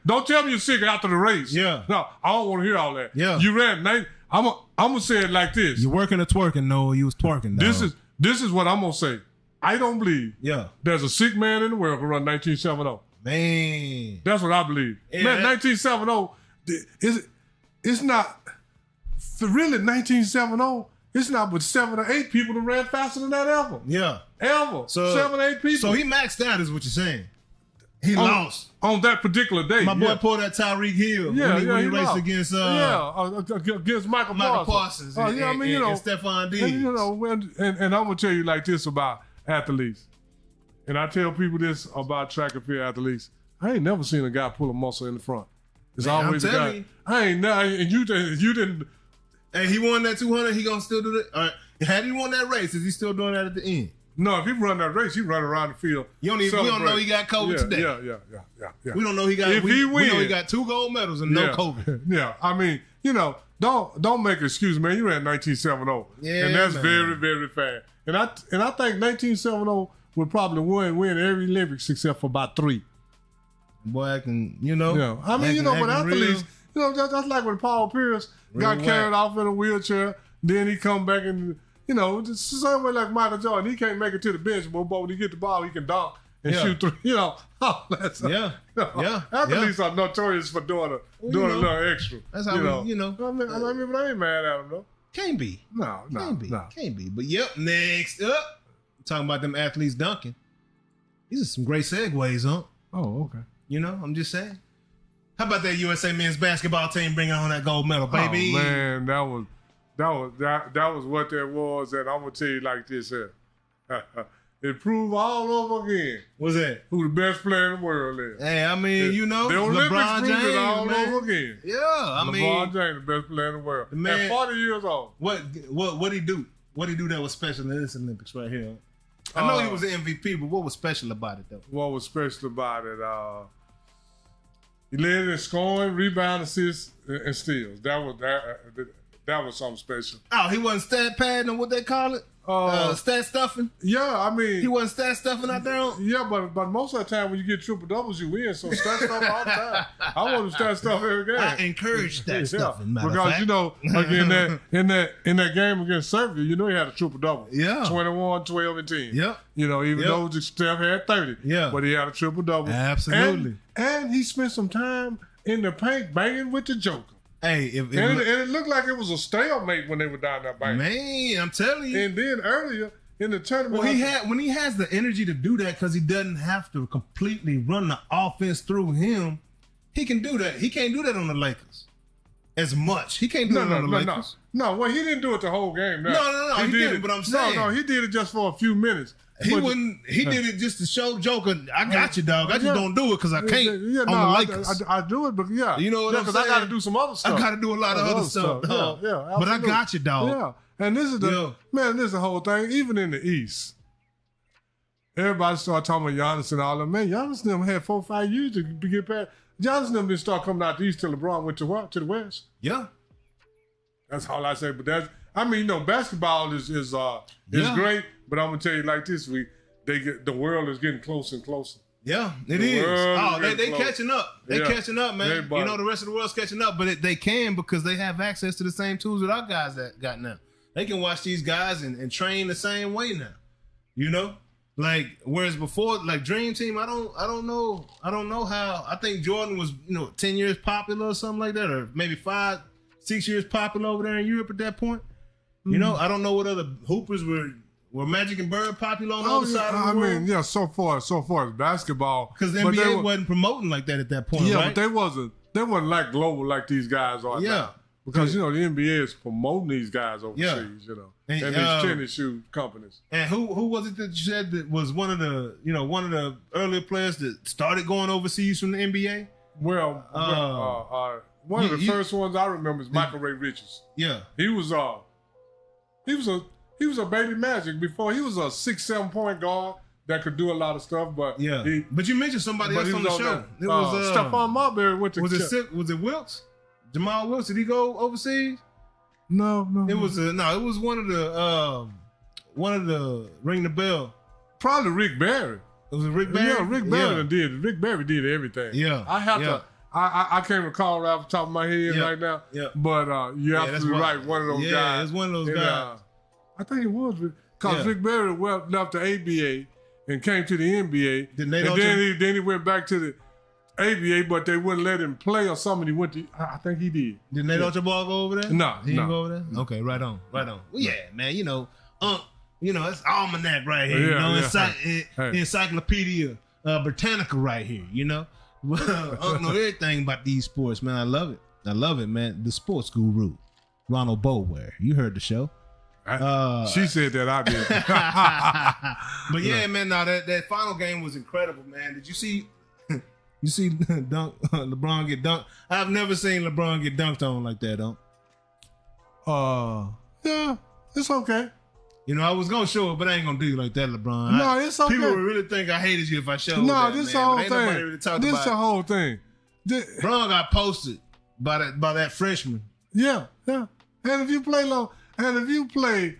don't tell me you're sick after the race. Yeah. No, I don't want to hear all that. Yeah. You ran 9. I'm gonna say it like this. You're working or twerking? No, you was twerking. Dog. This is what I'm gonna say. I don't believe. Yeah. There's a sick man in the world who run 1970. Man. That's what I believe. Yeah, Man, 1970, it's not, for really 1970, it's not but 7 or 8 people that ran faster than that ever. Yeah. Ever. So, 7 or 8 people. So he maxed out is what you're saying. He lost. On that particular day. My boy pulled that Tyreek Hill when he raced against against Michael Parsons. And Stephon Diggs. And I'm gonna tell you like this about athletes. And I tell people this about track and field athletes. I ain't never seen a guy pull a muscle in the front. It's always a guy. I ain't never, and you didn't. And he won that 200. He gonna still do that. All right. Had he won that race, is he still doing that at the end? No, if he run that race, he run around the field. We don't know he got COVID today. Yeah. We don't know he got. If he win, we know he got 2 gold medals and no COVID. Yeah, I mean, don't make excuses, man. You ran 1970, and that's very, very fast. And I think 1970 would probably win every Olympics except for about 3. Boy, I can, Yeah, I mean, but athletes, that's like when Paul Pierce got carried off in a wheelchair. Then he come back and. It's the same way like Michael Jordan. He can't make it to the bench, but when he get the ball, he can dunk and shoot 3. Athletes are notorious for doing a little extra. That's how I mean, but I ain't mad at him though. Can't be. No. Can't be. But next up, talking about them athletes dunking. These are some great segues, huh? Oh, okay. I'm just saying. How about that USA men's basketball team bringing home that gold medal, baby? Oh man, that was what that was, and I'm gonna tell you like this here. It proved all over again. What's that? Who the best player in the world is. Hey, I mean, the Olympics LeBron proved James, it all man. over again. Yeah, LeBron James, the best player in the world. Man, at 40 years old. What he do? What he do that was special in this Olympics right here? I know he was the MVP, but what was special about it though? What was special about it? He led in scoring, rebound, assists, and steals. That was something special. Oh, he wasn't stat padding or what they call it? Stat stuffing? Yeah, I mean... He wasn't stat stuffing out there? Yeah, but most of the time when you get triple doubles, you win. So stat stuff all the time. I want to stat stuff every game. I encourage stat stuffing, matter because, of fact. Again, in that game against Serbia, he had a triple double. Yeah. 21, 12, and 10. Yep. Even though Steph had 30. Yeah. But he had a triple double. Absolutely. And he spent some time in the paint banging with the Joker. Hey, and it looked like it was a stalemate when they were down that bank. Man, I'm telling you. And then earlier in the tournament, when he has the energy to do that because he doesn't have to completely run the offense through him, he can do that. He can't do that on the Lakers as much. He can't do it on the Lakers. No, well, he didn't do it the whole game. No, he didn't. But I'm saying, no, he did it just for a few minutes. He did it just to show Joker, I got you, dog. I just don't do it because I can't on the Lakers. I do it, but you know what I'm saying? Because I got to do some other stuff. I got to do a lot of other stuff. Yeah, but I got you, dog. Yeah, and this is the whole thing. Even in the East, everybody started talking about Jonas and all that. Man, Jonas and them had 4 or 5 years to get past. Jonas and them didn't start coming out the East till LeBron went to the West. Yeah, that's all I say. But basketball is great. But I'm gonna tell you like this: the world is getting closer and closer. Yeah, it is. Oh, they catching up. They catching up, man. The rest of the world's catching up, but they can because they have access to the same tools that our guys that got now. They can watch these guys and train the same way now. Like whereas before, like Dream Team, I don't know how. I think Jordan was 10 years popular or something like that, or maybe 5, 6 years popular over there in Europe at that point. Mm-hmm. I don't know what other hoopers were Magic and Bird popular on the other side of the world? I mean, so far as basketball. Because the NBA wasn't promoting like that at that point, right? But they wasn't like global like these guys are now. Because, the NBA is promoting these guys overseas, and these tennis shoe companies. And who was it that you said that was one of the earlier players that started going overseas from the NBA? One of the first ones I remember is Michael Ray Richards. Yeah. He was a baby Magic before. He was a 6-7 point guard that could do a lot of stuff. But but you mentioned somebody else on the show. It was Stephon Marbury went to. Was it Wilkes? Jamal Wilkes? Did he go overseas? No. It was It was one of the ring the bell. Probably Rick Barry. It was Rick Barry. Yeah, Rick Barry did. Rick Barry did everything. Yeah, I have to. I can't recall right off the top of my head right now. Yeah, but you're absolutely right. One of those guys. Yeah, it's one of those guys. I think it was because Rick Barry left the ABA and came to the NBA. Then he went back to the ABA, but they wouldn't let him play or something. He went to, I think he did. Did Nate Archibald go over there? No, he didn't go over there. Okay, right on. Well, yeah, man. It's almanac right here. Encyclopedia Britannica right here. Well, know everything about these sports, man. I love it, man. The sports guru, Ronald Boleware. You heard the show. She said that I did. But yeah, man, that final game was incredible, man. Did you see LeBron get dunked? I've never seen LeBron get dunked on like that, Yeah, it's okay. I was gonna show it, but I ain't gonna do you like that, LeBron. No, it's okay. People would really think I hated you if I showed No, that, this man. the whole Ain't thing. nobody really talked This about the it. whole thing. LeBron got posted by that freshman. Yeah. And if you play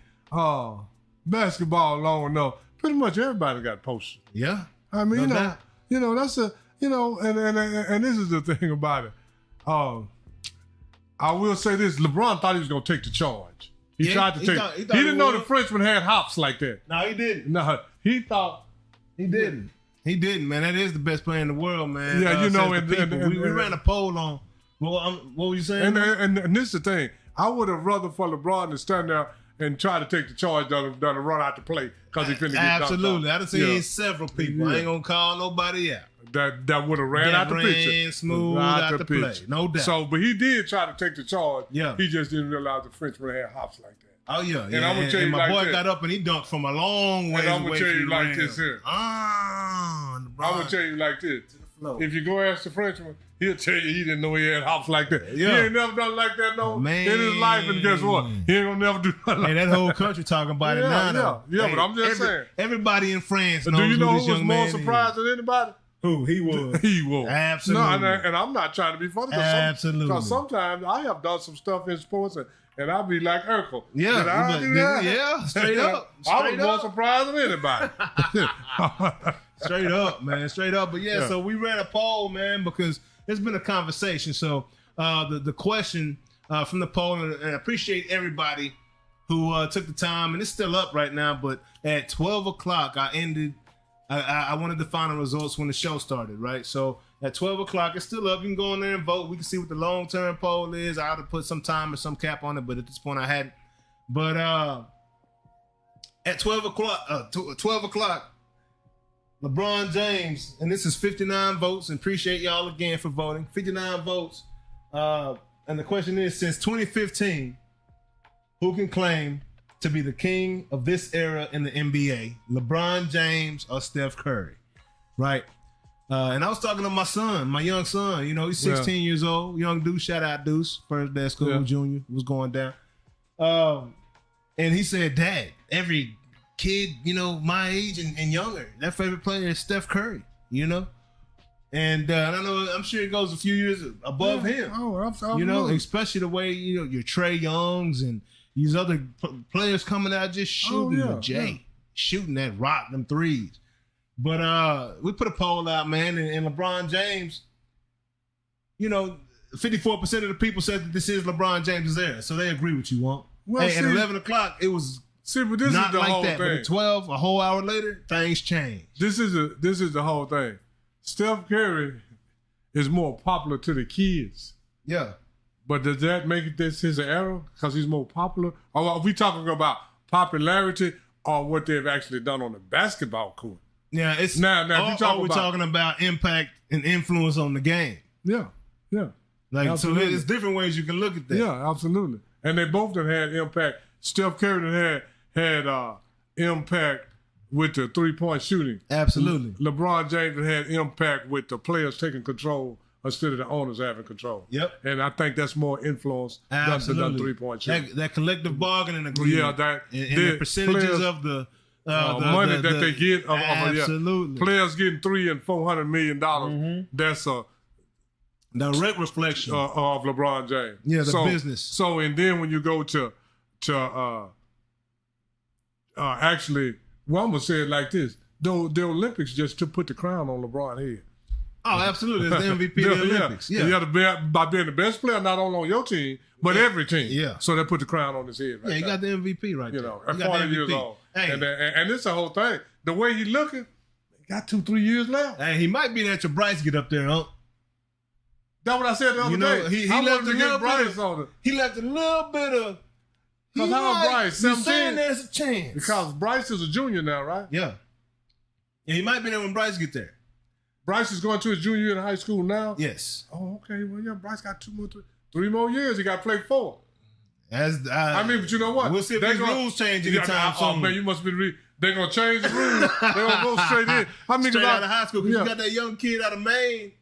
basketball long enough, pretty much everybody got posted. Yeah. I mean, No doubt. that's and this is the thing about it. I will say this: LeBron thought he was gonna take the charge. He tried to take. He didn't know the Frenchman had hops like that. No, he didn't. No, he thought he didn't. He didn't, man. That is the best player in the world, man. Yeah, we ran a poll on. Well, what were you saying? And this is the thing. I would have rather for LeBron to stand there and try to take the charge than to run out to play because he couldn't get dunked Absolutely. off. I done seen several people. I ain't gonna call nobody out. That would have ran out the picture. Smooth out the play. No doubt. So, but he did try to take the charge. Yeah. He just didn't realize the Frenchman had hops like that. Oh, yeah. And I'm going to tell you my like boy this. got up and he dunked from a long way away. And I'm going to tell you like this here. I'm going to tell you like this. If you go ask the Frenchman, he'll tell you he didn't know he had hops like that. Yeah. He ain't never done like that in his life, and guess what? He ain't going to never do nothing like that whole country talking about it now. Yeah, but I'm just saying. Everybody in France knows do you know who this who was young more man surprised than anybody? Who? He was. He was. Absolutely. No, and I'm not trying to be funny. Absolutely. Because sometimes I have done some stuff in sports and I'll be like Urkel. Yeah. Did I do that? Yeah, straight up. I was more surprised than anybody. Straight up, man. Straight up. But yeah, so we ran a poll, man, because there's been a conversation. So the question from the poll, and I appreciate everybody who took the time, and it's still up right now, but at 12 o'clock, I wanted the final results when the show started, right? So at 12 o'clock, it's still up. You can go in there and vote. We can see what the long-term poll is. I ought to put some time or some cap on it, but at this point I hadn't. But at 12 o'clock, LeBron James, and this is 59 votes, and appreciate y'all again for voting. 59 votes. And the question is, since 2015, who can claim to be the king of this era in the NBA, LeBron James or Steph Curry, right? And I was talking to my young son, he's 16 years old, young dude, shout out Deuce, first day of school, junior, was going down. And he said, Dad, every kid, my age and younger, their favorite player is Steph Curry, And I know, I'm sure it goes a few years above him. Oh, absolutely. Especially the way, your Trey Youngs and these other players coming out just shooting shooting that rock, them threes. But we put a poll out, man, and LeBron James, 54% of the people said that this is LeBron James' era, so they agree with you, Wonk. Well, at 11 o'clock, it was but this not is the like whole that. thing. But at 12, a whole hour later, things changed. This is the whole thing. Steph Curry is more popular to the kids. Yeah. But does that make this his era because he's more popular? Or are we talking about popularity or what they've actually done on the basketball court? Yeah, it's now we're talking about impact and influence on the game. Yeah. Like absolutely. So, there's different ways you can look at that. Yeah, absolutely. And they both have had impact. Steph Curry had impact with the 3-point shooting. Absolutely. LeBron James had impact with the players taking control instead of the owners having control. Yep. And I think that's more influence than 3-point shooting. That collective bargaining agreement. Yeah, and the percentages of the money that they get. Absolutely. Players getting $300 and $400 million. Mm-hmm. That's a direct reflection of LeBron James. Yeah, the business. So, and then when you go to actually, well, I'm going to say it like this. The Olympics just to put the crown on LeBron's head. Oh, absolutely. It's the MVP of the Olympics. Yeah. You have to by being the best player, not only on your team, but every team. Yeah. So they put the crown on his head. He got the MVP right there. At 40 years old. Hey. And it's the whole thing. The way he looking, Got 2-3 years left. Hey, he might be there till Bryce get up there, huh? That's what I said the other day. He I left wanted to get Bryce on it. He left a little bit of. Because how old Bryce? 17? You're saying there's a chance. Because Bryce is a junior now, right? Yeah. Yeah, he might be there when Bryce get there. Bryce is going to his junior year in high school now? Yes. Oh, okay. Well, yeah, Bryce got 3 more years. He got to play 4. But you know what? We'll see if these rules change anytime soon. Oh, man, you must be they're going to change the rules. They're going to go straight in. Straight out of high school. Because you got that young kid out of Maine.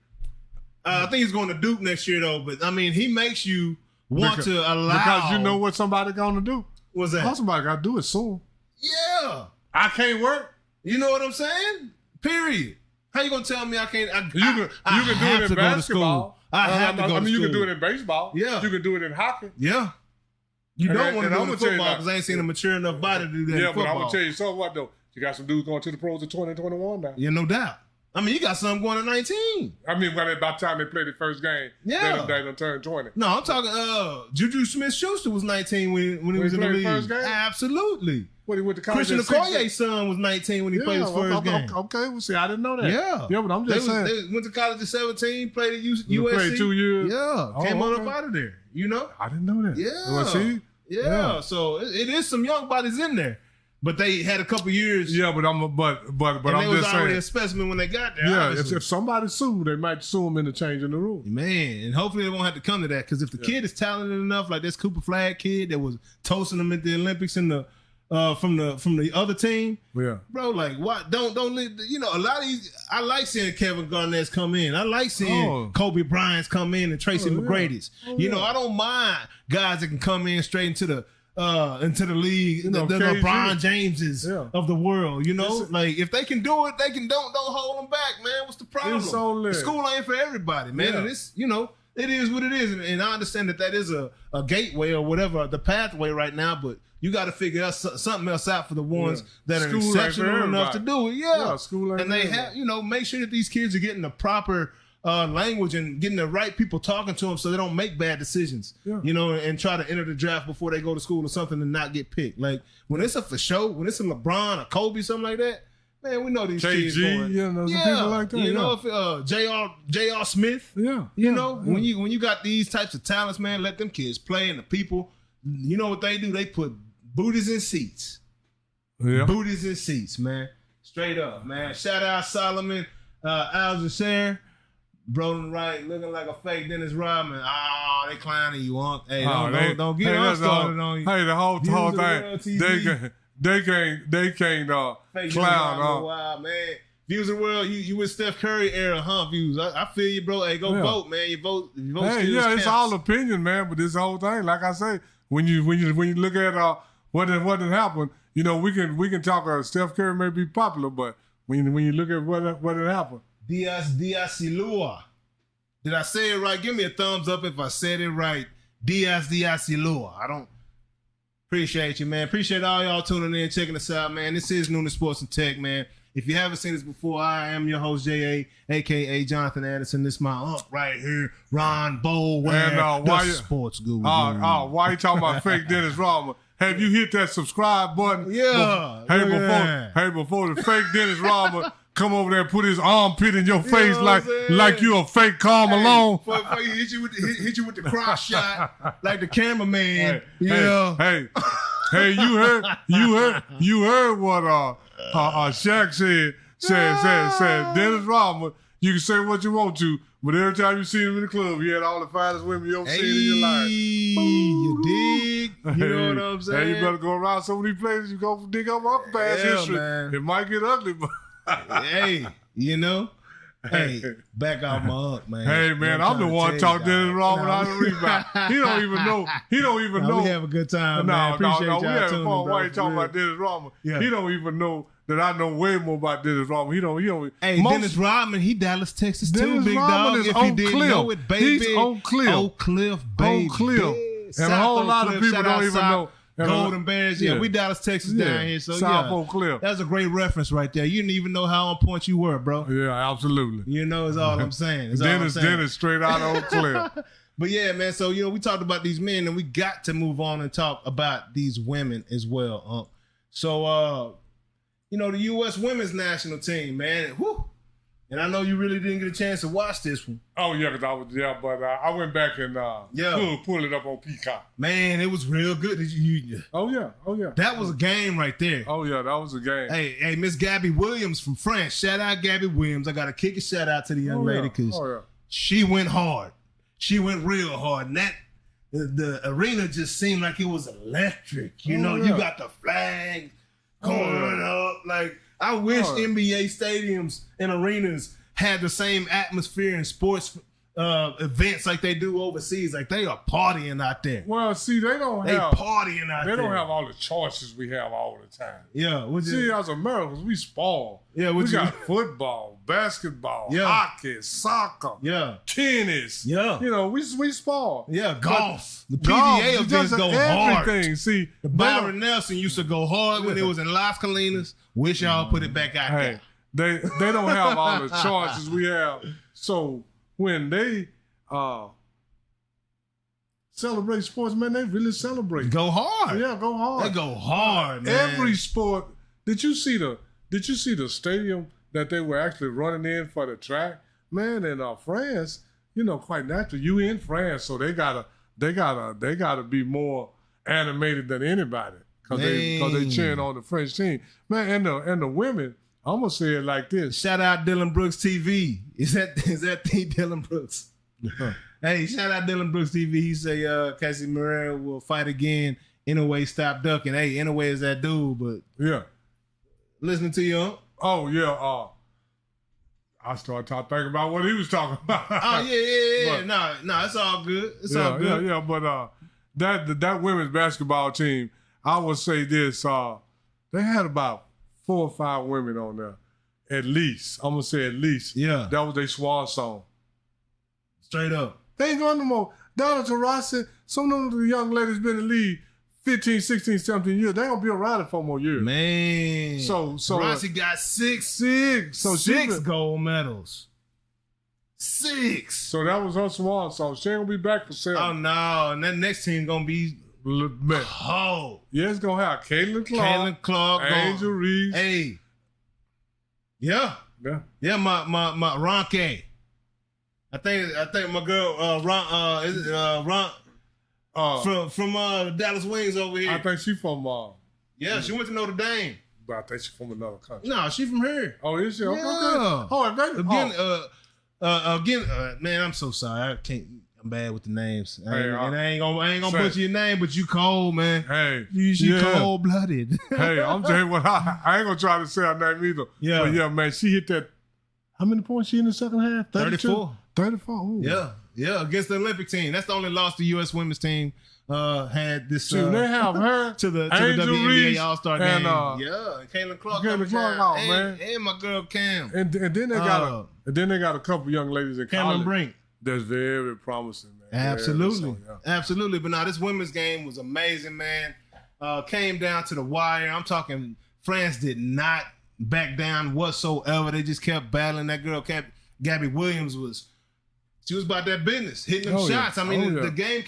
I think he's going to Duke next year, though. But, I mean, he makes you want to allow. Because you know what somebody going to do? What's that? All somebody got to do it soon. Yeah. I can't work. You know what I'm saying? Period. How you going to tell me I can't? You can do it in basketball. I have to go to school. You can do it in baseball. Yeah. You can do it in hockey. Yeah. You don't want to do it in football because I ain't seen a mature enough body to do that in football. Yeah, but I'm going to tell you something, what, though? You got some dudes going to the pros at 20 and 21 now. Yeah, no doubt. I mean, you got some going to 19. I mean, by the time they play the first game, they done turned 20. No, I'm talking Juju Smith-Schuster was 19 when he was in the league. First game? Absolutely. What, he went to college? Christian Okoye's son was 19 when he played his first game. Okay, well, see, I didn't know that. Yeah, but I'm just saying. They went to college at 17, played at USC. Played 2 years. Yeah, came on up out of there. You know? I didn't know that. Yeah. Well, see? Yeah, so it is some young bodies in there. But they had a couple years. Yeah, but I'm was just already saying. A specimen when they got there. Yeah, if somebody sued, they might sue them into changing the rules. Man, and hopefully they won't have to come to that because if the kid is talented enough, like this Cooper Flagg kid that was toasting them at the Olympics in the from the other team. Yeah, bro, like what? Don't you know? A lot of these, I like seeing Kevin Garnett's come in. I like seeing Kobe Bryant's come in and Tracy McGrady's. You know, I don't mind guys that can come in straight into the league, the LeBron Jameses of the world, you know? Like, if they can do it, they can. Don't hold them back, man. What's the problem? The school ain't for everybody, man. And it's, you know, it is what it is. And I understand that is a gateway or whatever, the pathway right now, but you got to figure out something else out for the ones that are exceptional enough to do it. Yeah, school ain't and they have, you know, make sure that these kids are getting the proper language and getting the right people talking to them so they don't make bad decisions, you know, and try to enter the draft before they go to school or something and not get picked. Like when it's a for show, when it's a LeBron or Kobe, something like that, man, we know these kids going. People like that. You know, if J.R. Smith, you know, when you got these types of talents, man, let them kids play and the people, you know what they do? They put booties in seats. Yeah. Booties in seats, man. Straight up, man. Shout out Solomon Alger. Bro on the right, looking like a fake Dennis Rodman. Oh, they clowning you, Unc. Hey, don't get us started on you. Hey, the whole thing. They can't clown. Wow, man. Views of the world, you with Steph Curry era, huh? Views. I feel you, bro. Hey, go vote, man. You vote. It's all opinion, man. But this whole thing, like I say, when you look at what had happened, you know, we can talk. Steph Curry may be popular, but when you look at what had happened. Diaz-Silua. Did I say it right? Give me a thumbs up if I said it right. Diaz-Silua. I don't appreciate you, man. Appreciate all y'all tuning in, checking us out, man. This is Noonish Sports and Tech, man. If you haven't seen this before, I am your host, J.A., a.k.a. Jonathan Anderson. This is my uncle right here, Ron Boleware, the sports guru. Why you talking about fake Dennis Rodman? Have you hit that subscribe button? Yeah. Before the fake Dennis Rodman come over there and put his armpit in your face like you a fake Karl Malone. Before he hit you with the cross shot like the cameraman. Hey, you heard what Shaq said Dennis Rodman. You can say what you want to, but every time you see him in the club, he had all the finest women you ever seen in your life. You dig? You know what I'm saying? Hey, you better go around some of these places. You go dig up past history. Man. It might get ugly, but hey, you know. Hey, back off my up, man. Hey, man, I'm the one talking Dennis Rodman out of the rebound. He don't even know. We have a good time, man. Appreciate y'all we having tuning, fun. bro. Why you talking about Dennis Rodman? Yeah. He don't even know that I know way more about Dennis Rodman. He don't. Hey, Dennis Rodman, he Dallas, Texas too, big dog. If you didn't know it, baby. He's Oak Cliff. Oak Cliff, baby. Oak Cliff. And a whole lot of people don't even know. Golden Bears, we Dallas, Texas down here. So South Oak Cliff. That's a great reference right there. You didn't even know how on point you were, bro. Yeah, absolutely. You know, is all I'm saying. Dennis straight out of Oak Cliff. But yeah, man, so, you know, we talked about these men, and we got to move on and talk about these women as well. So, the U.S. women's national team, man. Whew. And I know you really didn't get a chance to watch this one. Oh, yeah, because I was there, but I went back and pull it up on Peacock. Man, it was real good. Oh, yeah. That was a game right there. Oh, yeah, that was a game. Hey, Miss Gabby Williams from France. Shout out Gabby Williams. I got to kick a shout out to the young lady because she went hard. She went real hard. And the arena just seemed like it was electric. You got the flag going up. Like, I wish NBA stadiums and arenas had the same atmosphere in sports events like they do overseas. Like, they are partying out there. Well, see, they partying out there. They don't have all the choices we have all the time. Yeah. See, as Americans, we spoil. Yeah, we got football, basketball, hockey, soccer, tennis. Yeah. We spoil. Yeah, golf. The PGA events go hard. Everything. See, the Byron Nelson used to go hard when it was in Las Colinas. Wish y'all put it back out there. They don't have all the choices we have. So when they celebrate sports, man, they really celebrate. Go hard. Yeah, go hard. They go hard, man. Every sport. Did you see the stadium that they were actually running in for the track? Man, in France, quite natural. You in France, so they gotta be more animated than anybody because they cheering on the French team. Man, and the women, I'm gonna say it like this. Shout out Dylan Brooks TV. Is that the Dylan Brooks? Hey, shout out Dylan Brooks TV. He say Cassie Moreira will fight again. Anyway, stop ducking. Hey, anyway is that dude, but listening to you. Oh yeah. I started thinking about what he was talking about. Oh yeah. No, it's all good. It's all good. Yeah. But that women's basketball team, I would say this. They had about 4 or 5 women on there, at least. I'm gonna say at least. Yeah. That was their swan song. Straight up. They ain't going no more. Donna Taurasi, some of the young ladies been in the league 15, 16, 17 years. They gonna be around it for more years. Man. So Taurasi got 6 So 6 gold medals. 6. So that was her swan song. She ain't gonna be back for 7. Oh no, and that next team gonna be Yeah, it's gonna have Caitlin Clark, Angel Reese. Hey. Yeah, my Ronke. I think my girl Ron from Dallas Wings over here. I think she from she went to Notre Dame. But I think she's from another country. No, she from here. Oh, is she? Yeah. Okay. Oh, again, man, I'm so sorry. I'm bad with the names. I ain't gonna butcher your name, but you cold, man. Hey, you cold blooded. Hey, I'm telling you what, I ain't gonna try to say her name either. Yeah, but yeah, man, she hit that. How many points she in the second half? 34. 34. Ooh. Yeah, against the Olympic team. That's the only loss the U.S. women's team had this. They have her to the WNBA All-Star game. And Caitlin Clark. Man, and my girl Cam. And then they got a couple young ladies in Cameron college. Brink. That's very promising, man. Absolutely. Absolutely. But now this women's game was amazing, man. Came down to the wire. I'm talking France did not back down whatsoever. They just kept battling. That girl, Gabby Williams, was about that business, hitting them shots. I mean, the game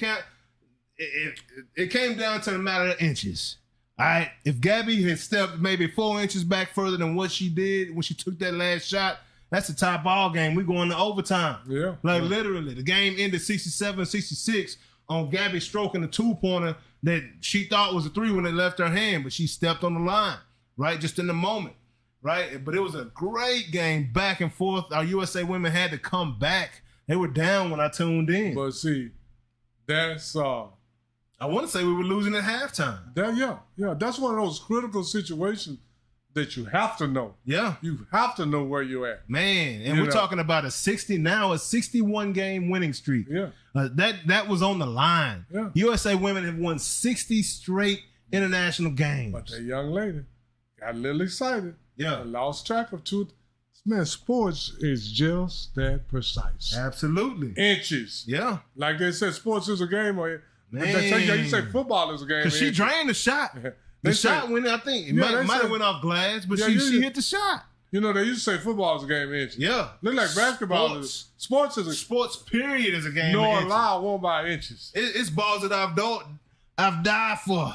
it came down to the matter of inches. All right. If Gabby had stepped maybe 4 inches back further than what she did when she took that last shot, that's a tie ball game. We going to overtime. Yeah. Literally. The game ended 67-66 on Gabby stroking the 2-pointer that she thought was a 3 when it left her hand, but she stepped on the line, right? Just in the moment, right? But it was a great game, back and forth. Our USA women had to come back. They were down when I tuned in. But see, that's I want to say we were losing at halftime. That's one of those critical situations that you have to know. Yeah. You have to know where you're at. Man, and we're talking about a 61 game winning streak. Yeah. That was on the line. Yeah. USA women have won 60 straight international games. But that young lady got a little excited. Yeah. And lost track of two. Man, sports is just that precise. Absolutely. Inches. Yeah. Like they said, sports is a game. You say football is a game. Because she drained the shot. The shot went, I think, it might have went off glass, but she hit the shot. You know, they used to say football is a game in inches. Yeah. Look like basketball sports is a sports period is a game in no inches. allowed won't by inches. It's balls that I've died for.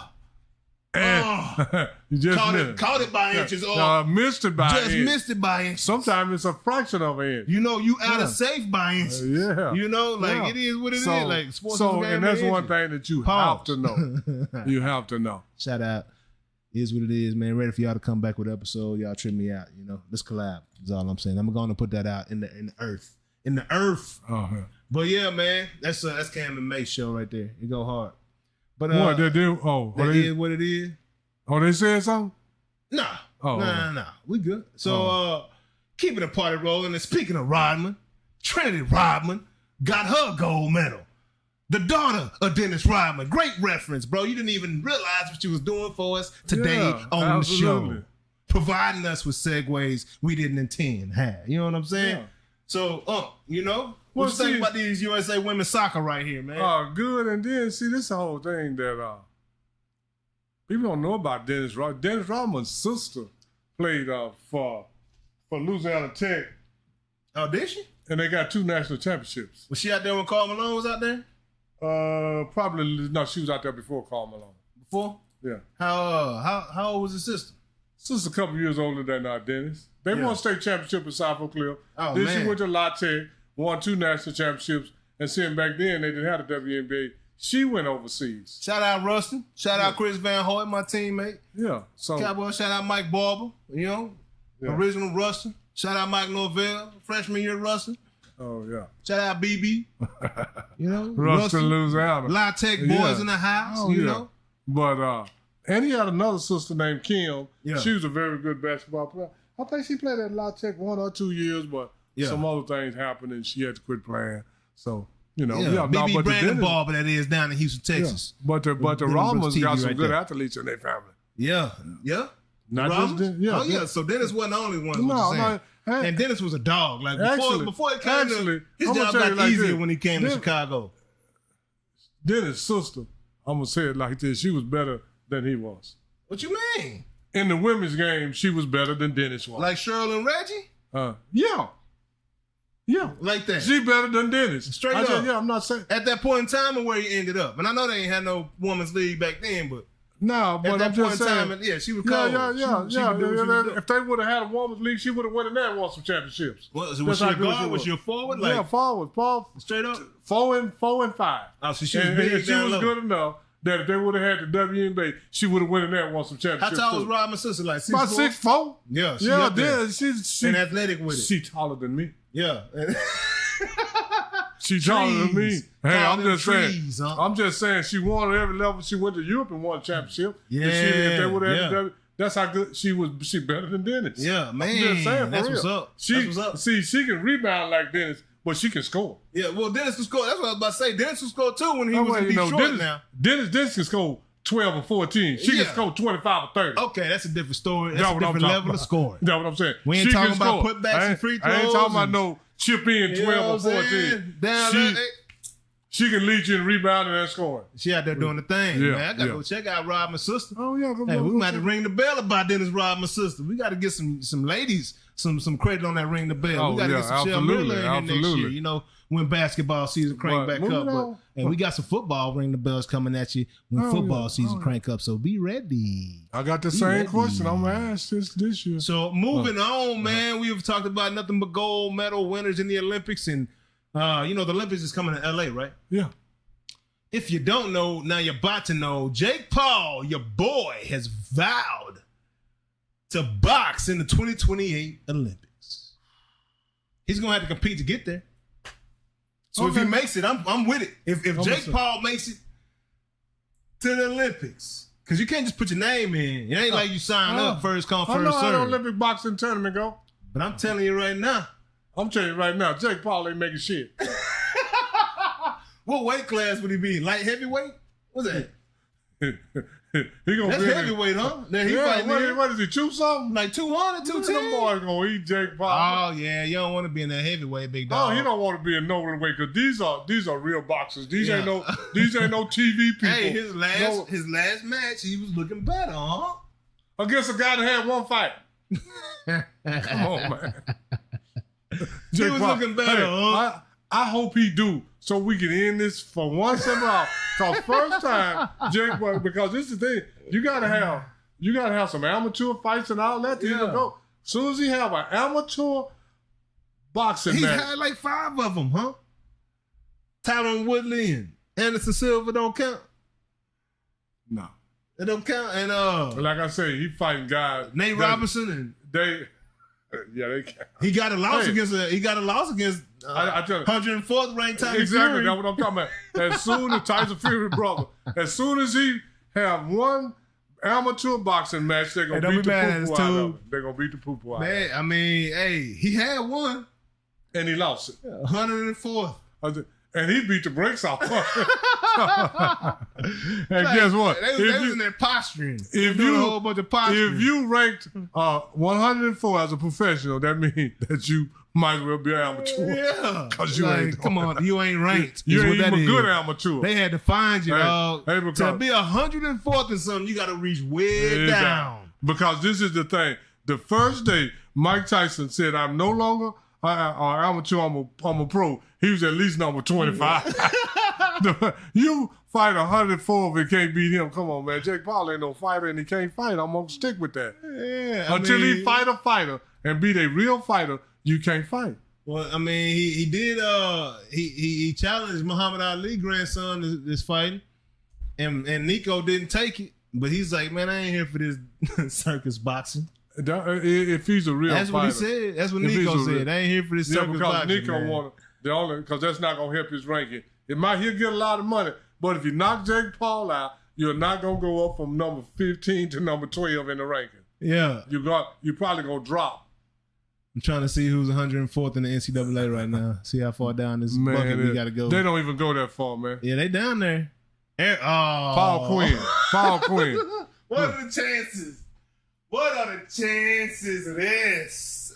And you just caught it by inches. Missed it by just inches. missed it by inches. Sometimes it's a fraction of an inch. You know, you out of safe by inches. You know, like it is what it is. Like sports and that's one thing that you have to know. You have to know. Shout out. Is what it is, man. Ready for y'all to come back with an episode. Y'all trip me out. You know, let's collab. That's all I'm saying. I'm going to put that out in the earth. In the earth. But yeah, man, that's Cam and May show right there. It go hard. But what they do? That is what it is. Oh, they said something? Nah. Nah. We good. So keeping the party rolling. And speaking of Rodman, Trinity Rodman got her gold medal. The daughter of Dennis Rodman. Great reference, bro. You didn't even realize what she was doing for us today on the show. Providing us with segues we didn't intend to have. You know what I'm saying? Yeah. So, you know, what you think about these USA women's soccer right here, man? Good. And then, see, this the whole thing that people don't know about Dennis Rodman. Dennis Rodman's sister played for Louisiana Tech. Oh, did she? And they got 2 national championships. Was she out there when Karl Malone was out there? Probably, no, she was out there before Karl Malone. Before? Yeah. How old was his sister? Sister a couple years older than Dennis. They won state championship at South Oak Cliff. Oh, then man. she went to La Tech, won 2 national championships, and seeing back then they didn't have the WNBA. She went overseas. Shout out Rustin. Shout out Chris Van Hoyt, my teammate. Yeah. So Cowboy, shout out Mike Barber, you know, original Rustin. Shout out Mike Norvell, freshman year Rustin. Oh, yeah. Shout out BB. You know, Rustin, Louisiana. La Tech boys in the house, you know. But, and he had another sister named Kim. Yeah. She was a very good basketball player. I think she played at La Tech 1 or 2 years, but some other things happened and she had to quit playing. So, you know. BB Brandon Barber, that is, down in Houston, Texas. Yeah. But the Rodmans got some good athletes in their family. Yeah. Not just Dennis. So Dennis wasn't the only one. No. And Dennis was a dog. Like before it came to his job got easier when he came to Chicago. Dennis' sister, I'm gonna say it like this: she was better than he was. What you mean? In the women's game, she was better than Dennis was. Like Cheryl and Reggie? Yeah. Like that. She better than Dennis. Straight up. I'm not saying. At that point in time and where he ended up. And I know they ain't had no women's league back then, but. No, but I'm just saying. She was cold. Yeah. If they would have had a women's league, she would have won that and won some championships. Was she a guard? Was she a forward? Forward. Straight up? 4 and 5. Oh, so she was big and she was good enough that if they would have had the WNBA, she would have won that and won some championships. How tall was Rodman's sister? Like 6'4"? About 6'4". Yeah, she's athletic with it. She taller than me. Yeah. She taller than me. Hey, I'm just saying she won at every level. She went to Europe and won a championship. Yeah. If they would have had that's how good she was. She better than Dennis. Yeah, man. I'm just saying, that's what's up. That's what's up. See, she can rebound like Dennis, but she can score. Yeah, well, Dennis can score. That's what I was about to say. Dennis can score too when he was in Detroit now. Dennis can score 12 or 14. She can score 25 or 30. Okay, that's a different story. That's a different level of scoring. That's what I'm saying. We ain't talking about putbacks and free throws. I ain't talking about no chip in 12 or 14. She can lead you in rebounding and scoring. She out there doing the thing, man. I gotta go check out Rodman's sister. Oh yeah, we might have to ring the bell about Dennis Rodman's sister. We got to get some ladies some credit on that ring the bell. We got to get some Shell Miller in here next year. You know, when basketball season crank back up, and we got some football ring the bells coming at you when football season crank up. So be ready. I got the same question I'm gonna ask this year. So moving on, man. We've talked about nothing but gold medal winners in the Olympics and. You know, the Olympics is coming to LA, right? Yeah. If you don't know, now you're about to know. Jake Paul, your boy, has vowed to box in the 2028 Olympics. He's going to have to compete to get there. So if he makes it, I'm with it. If Jake Paul makes it to the Olympics, because you can't just put your name in. It ain't like you sign up first come, first serve. I know how the Olympic boxing tournament go. But I'm telling you right now, Jake Paul ain't making shit. What weight class would he be? Light heavyweight? What's that? That's heavyweight, huh? What is he, chew something? Like 200, 210? Them boys gonna eat Jake Paul. Oh, yeah. You don't want to be in that heavyweight, big dog. Oh, he don't want to be in no weight because these are real boxers. These ain't no TV people. Hey, his last match, he was looking better, huh? Against a guy that had one fight. Come on, man. He was looking better, huh? I hope he do, so we can end this for once and for all. Cause first time, Jake, because this is the thing, you gotta have some amateur fights and all that to even go. As soon as he have an amateur boxing match. He had like 5 of them, huh? Tyron Woodley and Anderson Silva don't count. No. It don't count. And like I say, he fighting guys. Nate Robinson and they count. He got a loss against I tell you, 104th ranked Tyson exactly, Fury. that's what I'm talking about. As soon as Tyson Fury brother, as soon as he have one amateur boxing match, they're gonna beat the poo-poo out of him. They're gonna beat the poo-poo out of him. Man, I mean, hey, he had one. And he lost it. 104th. And he beat the brakes off. And guess what? They was in there posturing. If you a whole bunch of posturing. If you ranked 104 as a professional, that means that you might as well be an amateur. Yeah. Because you ain't. Come on, you ain't ranked. You ain't even a good amateur. They had to find you, dog. Hey, to be 104th and something, you got to reach way down. Because this is the thing. The first day Mike Tyson said, I'm no longer amateur, I'm a pro. He was at least number 25. You fight 104 if it can't beat him. Come on, man. Jake Paul ain't no fighter and he can't fight. I'm going to stick with that. Yeah, Until he fight a fighter and beat a real fighter, you can't fight. Well, I mean, he did. He challenged Muhammad Ali grandson this fighting, and Nico didn't take it. But he's like, man, I ain't here for this circus boxing. If he's a real That's fighter. That's what he said. That's what Nico said. I ain't here for this circus boxing. Nico wanted because that's not gonna help his ranking. He'll get a lot of money, but if you knock Jake Paul out, you're not gonna go up from number 15 to number 12 in the ranking. Yeah, you're probably gonna drop. I'm trying to see who's 104th in the NCAA right now. See how far down this bucket we got to go. They don't even go that far, man. Yeah, they down there. Paul Quinn. What are the chances? What are the chances of this?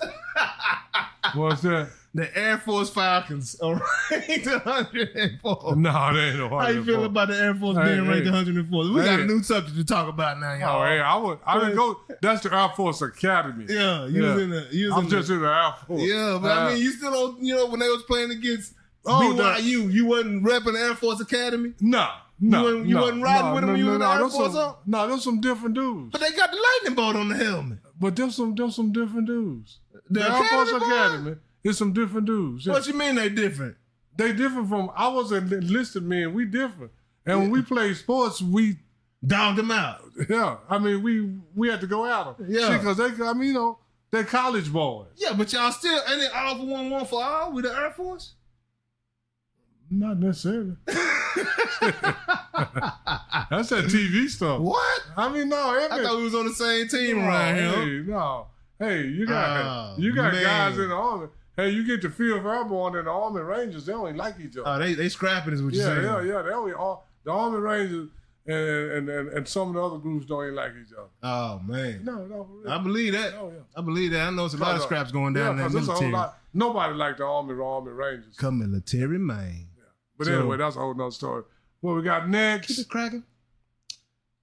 What's that? The Air Force Falcons are ranked 104. No, they ain't no 104. How you feel about the Air Force being ranked 104? We got a new subject to talk about now, y'all. Oh, hey, I would go. That's the Air Force Academy. Yeah, I'm just in the Air Force. Yeah, but I mean, you still don't. When they was playing against BYU, you wasn't repping the Air Force Academy. No. You wasn't riding with them. You in the Air Force on? No, there's some different dudes. But they got the lightning bolt on the helmet. But there's some different dudes. The Air Force Academy. There's some different dudes. Yeah. What you mean they different? They different from, I was an enlisted man. We different. And when we play sports, we dogged them out. Yeah. I mean, we had to go at them. Yeah. Because they're college boys. Yeah, but y'all still, ain't it all for one for all with the Air Force? Not necessarily. That's that TV stuff. What? I mean, no. I thought we was on the same team around here. No. Hey, you got guys in the Army. Hey, you get the field for airborne and the Army Rangers, they only like each other. Oh, they scrapping is what you're saying. Yeah. They only the Army Rangers and some of the other groups don't even like each other. Oh man. No. I believe that. Oh, yeah. I believe that. I know it's a lot of scraps going down there. Military. Nobody liked the Army Rangers. Come military, man. Yeah. But anyway, that's a whole nother story. What we got next?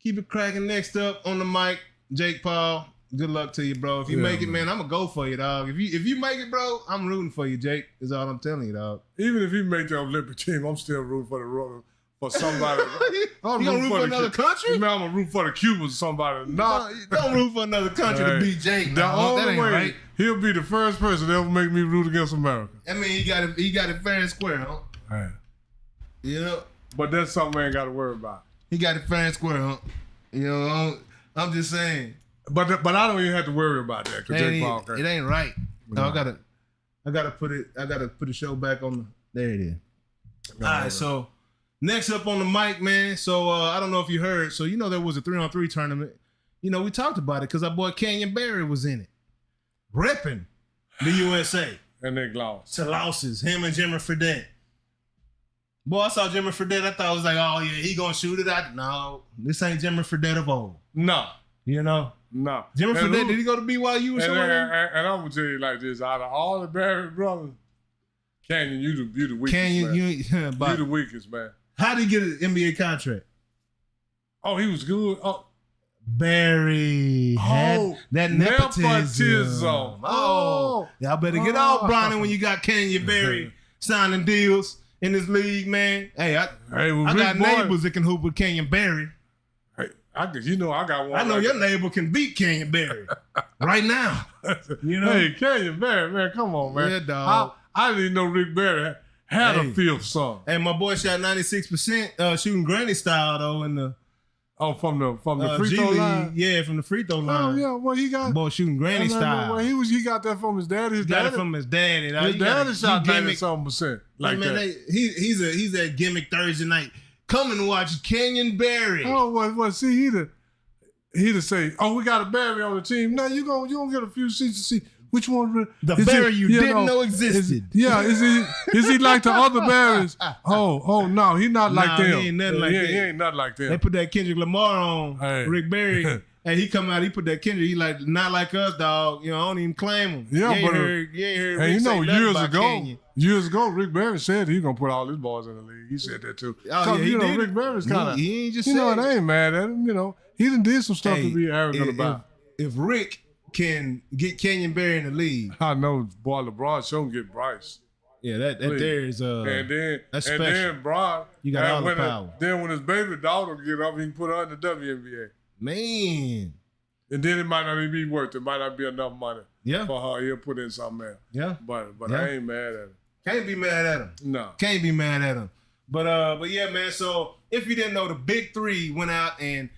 Keep it cracking. Next up on the mic, Jake Paul. Good luck to you, bro. If you make it, man, I'm gonna go for you, dog. If you make it, bro, I'm rooting for you, Jake. Is all I'm telling you, dog. Even if you make the Olympic team, I'm still rooting for somebody. You gonna root for another country? Man, I'm gonna root for the Cubans or somebody. Don't root for another country to beat Jake. The only way he'll be the first person to ever make me root against America. I mean, he got it fair and square, huh? Right. You know, but that's something I ain't got to worry about. He got it fair and square, huh? You know, I'm just saying. But I don't even have to worry about that because Jake Paul. It ain't right. No, I gotta put the show back on. There it is. All right, so next up on the mic, man. So I don't know if you heard. So there was a 3-on-3 tournament. We talked about it because our boy Canyon Barry was in it, repping the USA. And they lost. To losses. Him and Jimmy Fredette. Boy, I saw Jimmy Fredette. I thought it was like, oh yeah, he gonna shoot it out. No, this ain't Jimmy Fredette of old. No. No. Jimmy Fredette, did he go to BYU or something? And I'm gonna tell you like this: out of all the Barry brothers, Canyon, you the weakest. Canyon, man. You the weakest, man. How did he get an NBA contract? Oh, he was good. Oh, Barry had that nepotism. Oh, y'all better get off, Bronny, when you got Canyon Barry signing deals in this league, man. Hey, I got neighbors that can hoop with Kenyon Berry. Hey, I got one. I know your neighbor can beat Kenyon Berry right now. You know? Hey, Kenyon Berry, man, come on, man. Yeah, dog. I didn't even know Rick Berry had a fifth son. Hey, my boy shot 96% shooting granny style though in the from the free throw line. Yeah, from the free throw line. Oh yeah, well he got boy shooting granny style. Well, he got that from his daddy. His got it from his daddy. His daddy shot 90-something%. Like man, that. He's that gimmick Thursday night. Come and watch Kenyon Berry. Oh well, see he'd say, oh, we got a Berry on the team. Now you gonna get a few seats to see which one. The Berry you didn't know existed. Is he like the other Berries? Oh no, he not like them. He ain't nothing like that. He ain't nothing like them. They put that Kendrick Lamar on Rick Berry. And he come out, he put that Kendrick. He like, not like us, dog. You know, I don't even claim him. Yeah, you ain't heard and Rick say years ago, Rick Berry said he gonna put all his boys in the league. He said that too. Oh, yeah, he did. Rick Berry's kind of, he ain't just you know, and I ain't mad at him. You know, he done did some stuff to be arrogant about. If Rick can get Kenyon Berry in the league, I know, boy, LeBron sure can get Bryce. Yeah, that there is that's special. And then Bron, you got all the power. Then when his baby daughter get up, he can put her in the WNBA. Man. And then it might not even be worth it. It might not be enough money for her. He'll put in something else. Yeah. But I ain't mad at him. Can't be mad at him. No. Can't be mad at him. But yeah, man, so if you didn't know, the Big Three went out and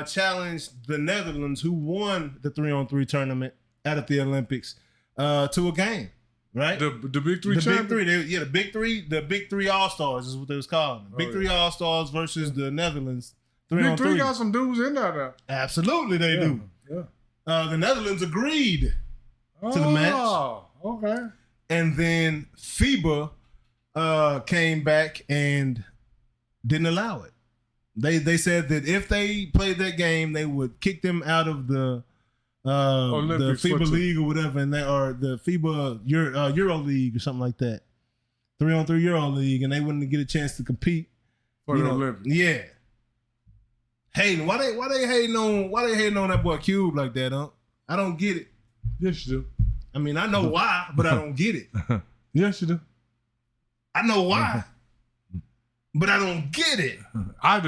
challenged the Netherlands, who won the 3-on-3 tournament out at the Olympics, to a game. Right? The Big Three the Big Three All-Stars is what they was calling. Big Three All-Stars versus the Netherlands. Big Three got some dudes in there now. Absolutely they do. Yeah. The Netherlands agreed to the match. Oh, okay. And then FIBA came back and didn't allow it. They said that if they played that game, they would kick them out of the FIBA League or whatever, or the FIBA Euro League or something like that. 3-on-3 Euro League, and they wouldn't get a chance to compete for the Olympics. Yeah. Hating. Why they hating on that boy Cube like that, huh? I don't get it. Yes, you do. I mean, I know why, but I don't get it. Yes, you do. I know why, but I don't get it. I